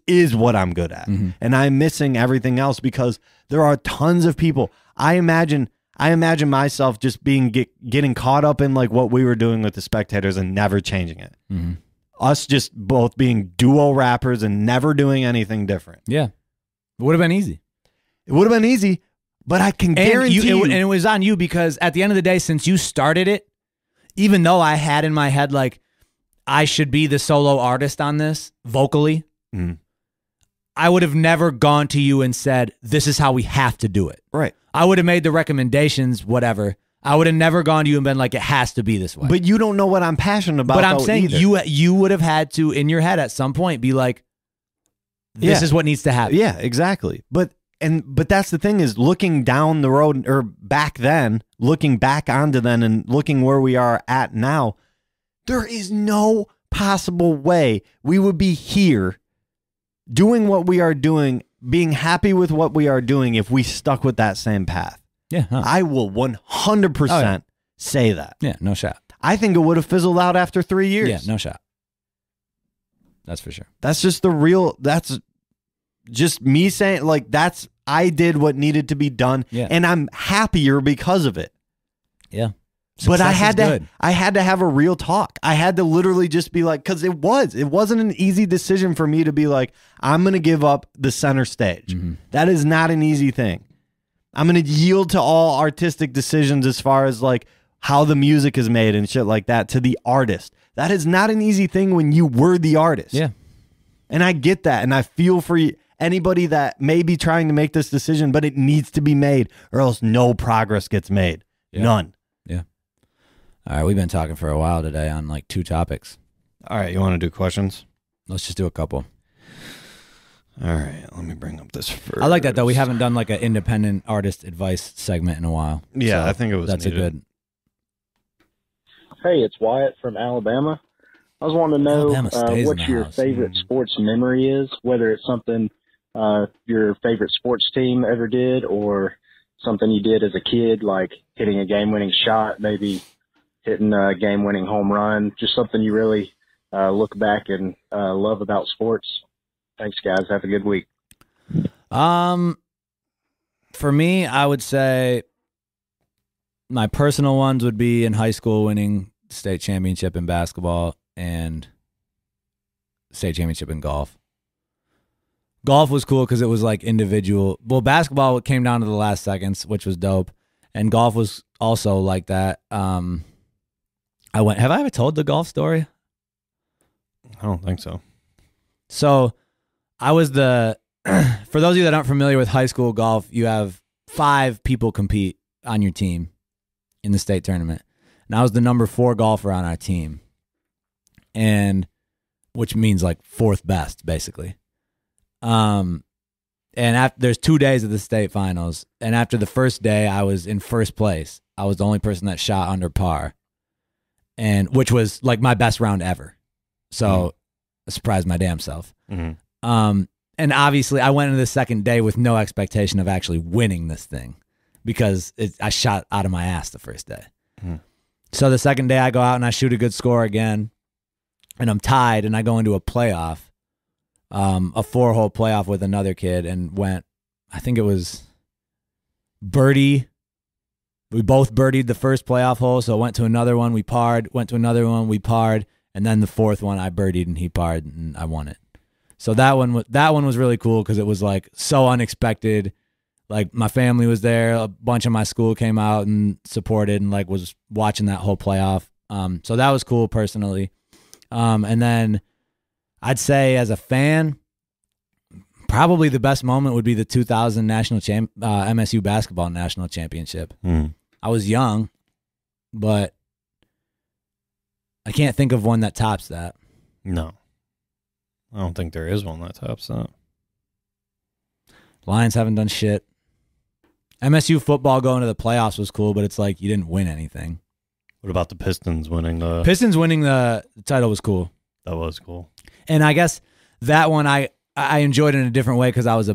S2: is what I'm good at.
S3: Mm-hmm.
S2: And I'm missing everything else because there are tons of people. I imagine myself just getting caught up in like what we were doing with the Specktators and never changing it.
S3: Mm-hmm.
S2: Us just both being duo rappers and never doing anything different.
S3: Yeah. It would have been easy.
S2: It would have been easy, but I can guarantee you.
S3: And it was on you because at the end of the day, since you started it, even though I had in my head, like, I should be the solo artist on this vocally, I would have never gone to you and said, this is how we have to do it.
S2: Right.
S3: I would have made the recommendations, whatever. I would have never gone to you and been like, it has to be this way.
S2: But you don't know what I'm passionate about.
S3: But I'm saying
S2: either.
S3: you would have had to, in your head at some point, be like, this is what needs to happen.
S2: Yeah, exactly. But but that's the thing is looking down the road or back then, looking back onto then and looking where we are at now, there is no possible way we would be here doing what we are doing, being happy with what we are doing if we stuck with that same path.
S3: Yeah. Huh.
S2: I will 100% say that.
S3: Yeah, no shot.
S2: I think it would have fizzled out after 3 years.
S3: Yeah, no shot. That's for sure.
S2: That's just that's just me saying, like, I did what needed to be done, and I'm happier because of it.
S3: Yeah.
S2: But I had to have a real talk. I had to literally just be like, because it wasn't an easy decision for me to be like, I'm going to give up the center stage.
S3: Mm-hmm.
S2: That is not an easy thing. I'm going to yield to all artistic decisions as far as like how the music is made and shit like that to the artist. That is not an easy thing when you were the artist.
S3: Yeah.
S2: And I get that. And I feel for anybody that may be trying to make this decision, but it needs to be made or else no progress gets made.
S3: Yeah.
S2: None.
S3: Yeah. All right. We've been talking for a while today on like 2 topics.
S2: All right. You want to do questions?
S3: Let's just do a couple.
S2: All right. Let me bring up this first.
S3: I like that though. We haven't done like an independent artist advice segment in a while.
S2: Yeah.
S3: So
S2: I think it was
S3: that's
S2: needed.
S3: a good.
S4: Hey, it's Wyatt from Alabama. I was wanting to know what your favorite sports memory is, whether it's something your favorite sports team ever did or something you did as a kid, like hitting a game-winning shot, maybe hitting a game-winning home run, just something you really look back and love about sports. Thanks, guys. Have a good week.
S3: For me, I would say my personal ones would be in high school winning state championship in basketball and state championship in golf. Golf was cool because it was like individual. Well, basketball came down to the last seconds, which was dope. And golf was also like that. Have I ever told the golf story?
S2: I don't think so.
S3: So I was for those of you that aren't familiar with high school golf, you have 5 people compete on your team in the state tournament. And I was the number 4 golfer on our team. And which means like 4th best, basically. And there's 2 days of the state finals. And after the first day, I was in first place. I was the only person that shot under par. And which was like my best round ever. So I surprised my damn self.
S2: Mm-hmm.
S3: And obviously I went into the second day with no expectation of actually winning this thing because I shot out of my ass the first day.
S2: Mm-hmm.
S3: So the second day I go out and I shoot a good score again and I'm tied and I go into a playoff, a 4-hole playoff with another kid and went, I think it was birdie. We both birdied the first playoff hole. So I went to another one, we parred, went to another one, we parred. And then the 4th one I birdied and he parred and I won it. So that one was really cool because it was like so unexpected. Like my family was there, a bunch of my school came out and supported and like was watching that whole playoff. So that was cool personally. And then I'd say as a fan, probably the best moment would be the 2000 MSU basketball national championship. I was young, but I can't think of one that tops that.
S2: No. I don't think there is one that tops that.
S3: Lions haven't done shit. MSU football going to the playoffs was cool, but it's like you didn't win anything.
S2: What about the Pistons winning the...
S3: Pistons winning the title was cool.
S2: That was cool.
S3: And I guess that one I enjoyed in a different way because I was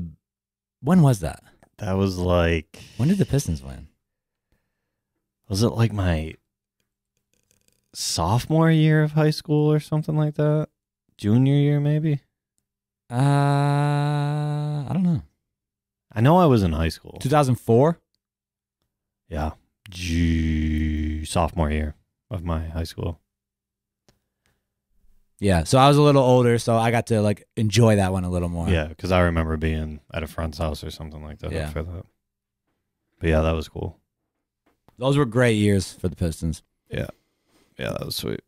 S3: when was that?
S2: That was like...
S3: When did the Pistons win?
S2: Was it like my sophomore year of high school or something like that? Junior year, maybe?
S3: I don't know.
S2: I know I was in high school.
S3: 2004?
S2: Yeah. Sophomore year of my high school.
S3: Yeah, so I was a little older, so I got to like enjoy that one a little more.
S2: Yeah, because I remember being at a friend's house or something like that.
S3: Yeah.
S2: For that. But yeah, that was cool.
S3: Those were great years for the Pistons.
S2: Yeah. Yeah, that was sweet.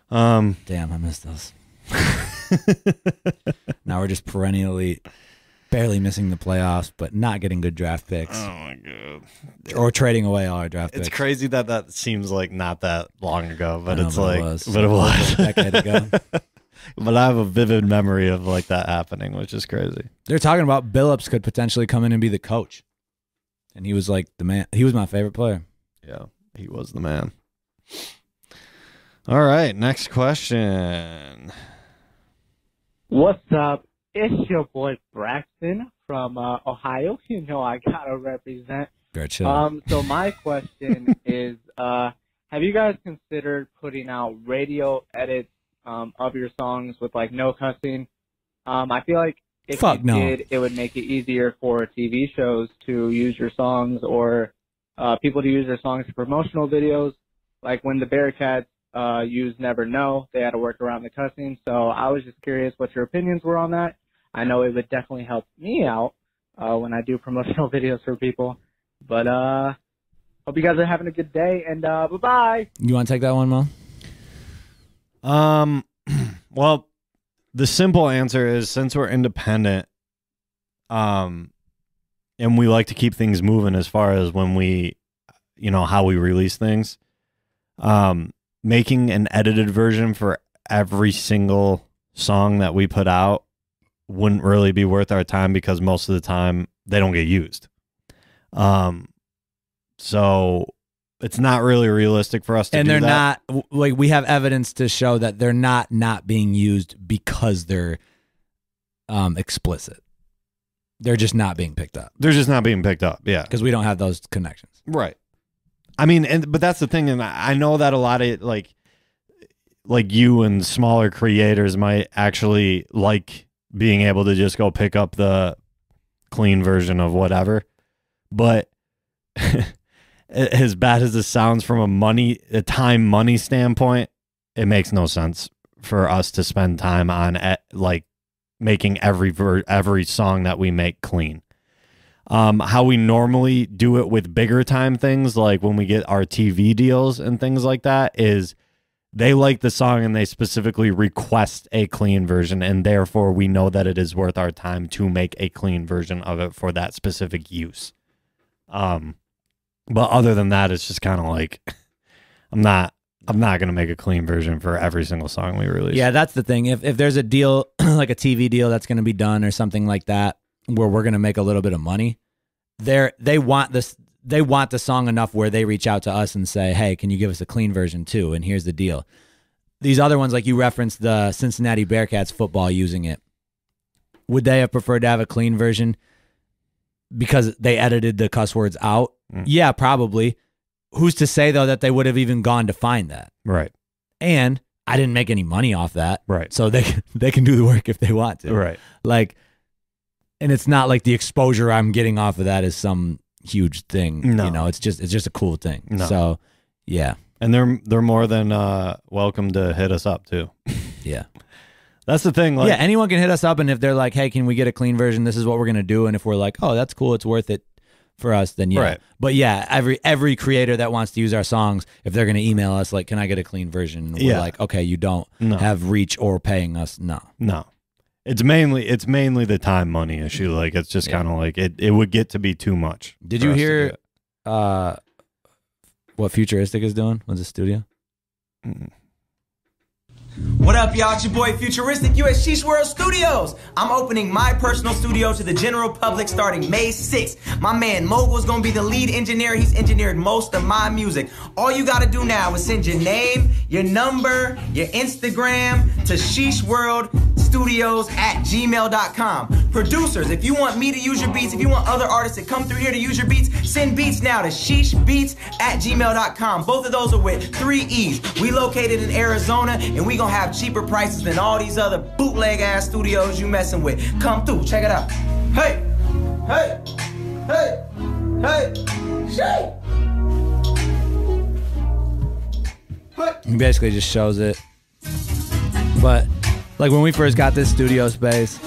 S3: Damn, I missed those. Now we're just perennially barely missing the playoffs, but not getting good draft picks.
S2: Oh my god!
S3: Or trading away all our draft picks.
S2: It's crazy that seems like not that long ago, but
S3: know,
S2: it's
S3: but
S2: like,
S3: it was.
S2: but it was
S3: A decade ago.
S2: But I have a vivid memory of like that happening, which is crazy.
S3: They're talking about Billups could potentially come in and be the coach. And he was like the man. He was my favorite player.
S2: Yeah, he was the man. All right, next question.
S5: What's up? It's your boy Braxton from Ohio. You know I gotta represent.
S3: Very chill.
S5: So my question is, have you guys considered putting out radio edits of your songs with like no cussing? I feel like if you did, it would make it easier for TV shows to use your songs or people to use their songs for promotional videos. Like when the Bearcats used Never Know, they had to work around the cussing. So I was just curious what your opinions were on that. I know it would definitely help me out when I do promotional videos for people. But hope you guys are having a good day, and bye-bye.
S3: You want to take that one, Mo?
S2: Well, the simple answer is since we're independent, and we like to keep things moving as far as when we, how we release things, making an edited version for every single song that we put out wouldn't really be worth our time because most of the time they don't get used. So it's not really realistic for us to do that. And they're
S3: not, like, we have evidence to show that they're not being used because they're explicit. They're just not being picked up.
S2: They're just not being picked up, yeah.
S3: Because we don't have those connections.
S2: Right. I mean, but that's the thing, and I know that a lot of, like you and smaller creators might actually like being able to just go pick up the clean version of whatever, but as bad as this sounds from a time money standpoint, it makes no sense for us to spend time on like making every song that we make clean. How we normally do it with bigger time things, like when we get our TV deals and things like that, is they like the song and they specifically request a clean version, and therefore we know that it is worth our time to make a clean version of it for that specific use. But other than that, it's just kind of like I'm not going to make a clean version for every single song we release.
S3: Yeah, that's the thing. If there's a deal, like a TV deal that's going to be done or something like that, where we're going to make a little bit of money, they want the song enough where they reach out to us and say, hey, can you give us a clean version too? And here's the deal. These other ones, like you referenced the Cincinnati Bearcats football using it. Would they have preferred to have a clean version because they edited the cuss words out? Yeah, probably. Who's to say, though, that they would have even gone to find that?
S2: Right.
S3: And I didn't make any money off that.
S2: Right.
S3: So they can do the work if they want to.
S2: Right.
S3: Like, and it's not like the exposure I'm getting off of that is some huge thing.
S2: No.
S3: It's just a cool thing.
S2: No.
S3: So, yeah.
S2: And they're more than welcome to hit us up too.
S3: Yeah.
S2: That's the thing. Like,
S3: yeah, anyone can hit us up, and if they're like, hey, can we get a clean version? This is what we're going to do. And if we're like, oh, that's cool, it's worth it for us, then yeah.
S2: Right.
S3: But yeah, every creator that wants to use our songs, if they're going to email us like, can I get a clean version? And we're like, okay, you don't have reach or paying us. No.
S2: It's mainly the time money issue. Like, it's just kind of like it would get to be too much.
S3: Did you hear what Futuristic is doing with the studio?
S6: What up, y'all? It's your boy Futuristic. You at Sheesh World Studios. I'm opening my personal studio to the general public starting May 6th. My man Mogul is going to be the lead engineer. He's engineered most of my music. All you got to do now is send your name, your number, your Instagram to sheeshworldstudios@gmail.com. Producers, if you want me to use your beats, if you want other artists to come through here to use your beats, send beats now to sheeshbeats@gmail.com. Both of those are with 3 E's. We located in Arizona, and we gonna have cheaper prices than all these other bootleg ass studios you messing with. Come through, check it out. Hey, hey, hey, hey, shit.
S3: He basically just shows it. But like when we first got this studio space,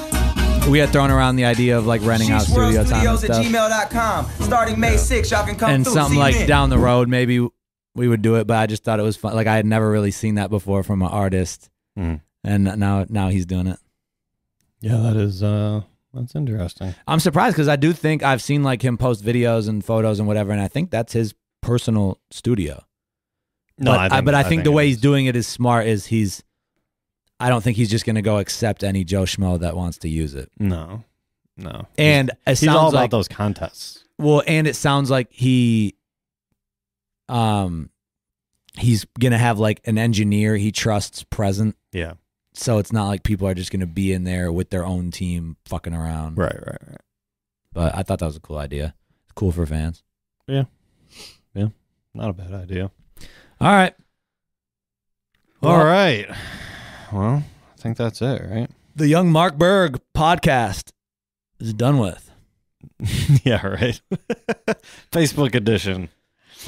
S3: we had thrown around the idea of like renting out studio time and stuff.
S6: @gmail.com. Starting May 6th, y'all can come
S3: and
S6: through.
S3: Something like down the road, maybe we would do it, but I just thought it was fun. Like I had never really seen that before from an artist, and now he's doing it.
S2: Yeah, that's interesting.
S3: I'm surprised because I do think I've seen like him post videos and photos and whatever, and I think that's his personal studio.
S2: No,
S3: but I think the way he's doing it is smart. Is he's I don't think he's just going to go accept any Joe Schmo that wants to use it.
S2: No.
S3: And
S2: he's all about those contests.
S3: Well, and it sounds like he's gonna have like an engineer he trusts present.
S2: Yeah.
S3: So it's not like people are just gonna be in there with their own team fucking around.
S2: Right.
S3: But I thought that was a cool idea. It's cool for fans.
S2: Yeah. Not a bad idea.
S3: All right.
S2: All right. Well, I think that's it, right?
S3: The Young Mark Berg podcast is done with.
S2: Yeah, right. Facebook edition.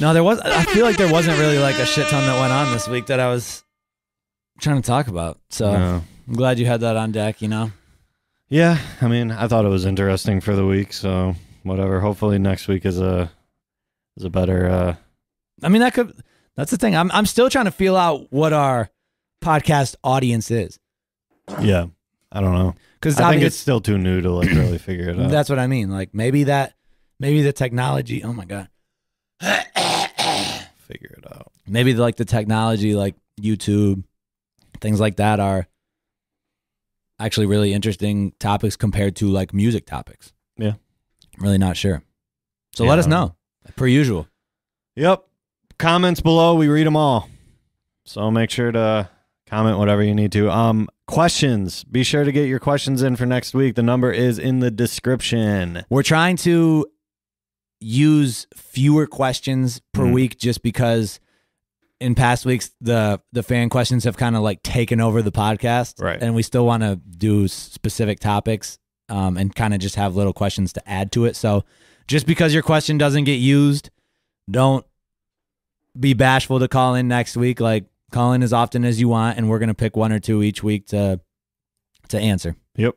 S3: No, I feel like there wasn't really like a shit ton that went on this week that I was trying to talk about. So I'm glad you had that on deck, you know?
S2: Yeah, I mean, I thought it was interesting for the week, so whatever. Hopefully next week is a better
S3: I mean, that's the thing. I'm still trying to feel out what our podcast audience is.
S2: Yeah. I don't know. Because I think it's still too new to like really figure it out.
S3: That's what I mean. Like maybe the technology. Oh my God.
S2: Figure it out.
S3: Maybe like the technology, like YouTube, things like that are actually really interesting topics compared to like music topics.
S2: Yeah.
S3: I'm really not sure. So let us know, per usual.
S2: Yep. Comments below. We read them all. So make sure to comment whatever you need to. Questions. Be sure to get your questions in for next week. The number is in the description.
S3: We're trying to use fewer questions per week just because in past weeks the fan questions have kind of like taken over the podcast.
S2: Right.
S3: And we still want to do specific topics and kind of just have little questions to add to it. So just because your question doesn't get used, don't be bashful to call in next week. Like, call in as often as you want, and we're going to pick one or two each week to answer.
S2: Yep.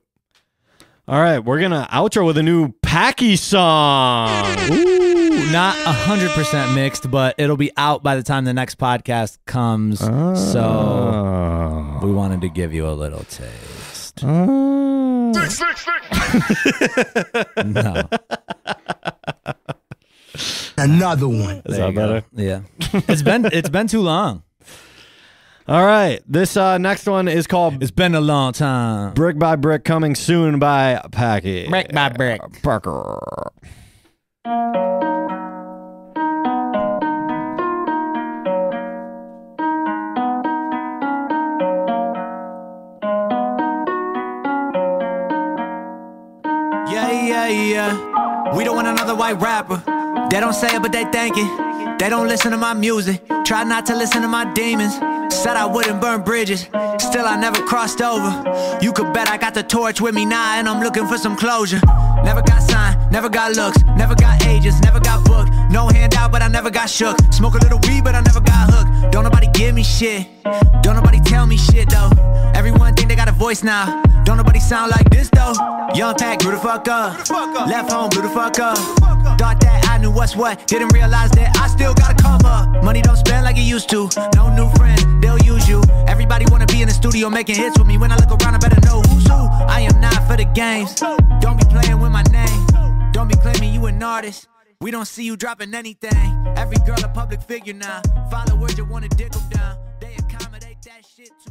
S2: All right, we're going to outro with a new Packy song.
S3: Ooh, not 100% mixed, but it'll be out by the time the next podcast comes. So we wanted to give you a little taste. No.
S7: Another one.
S2: Is that better?
S3: Yeah. It's been too long.
S2: All right. This next one is called
S3: It's Been a Long Time.
S2: Brick by Brick, coming soon by Packy.
S3: Brick by Brick.
S2: Parker.
S1: Yeah. We don't want another white rapper. They don't say it, but they think it. They don't listen to my music. Try not to listen to my demons. Said I wouldn't burn bridges. Still, I never crossed over. You could bet I got the torch with me now, and I'm looking for some closure. Never got signed, never got looks, never got agents, never got booked. No handout, but I never got shook. Smoke a little weed, but I never got hooked. Don't nobody give me shit. Don't nobody tell me shit, though. Everyone think they got a voice now. Don't nobody sound like this, though. Young Pack, grew the fuck up. Left home, blew the fuck up. Thought that I knew what's what. Didn't realize that I still gotta come up. Money don't spend like it used to. No new friends, they'll use you. Everybody wanna be in the studio making hits with me. When I look around, I better know who's who. I am not for the games. Don't be playing with my name. Don't be claiming you an artist. We don't see you dropping anything. Every girl a public figure now. Followers you wanna dick them down. They accommodate that shit too.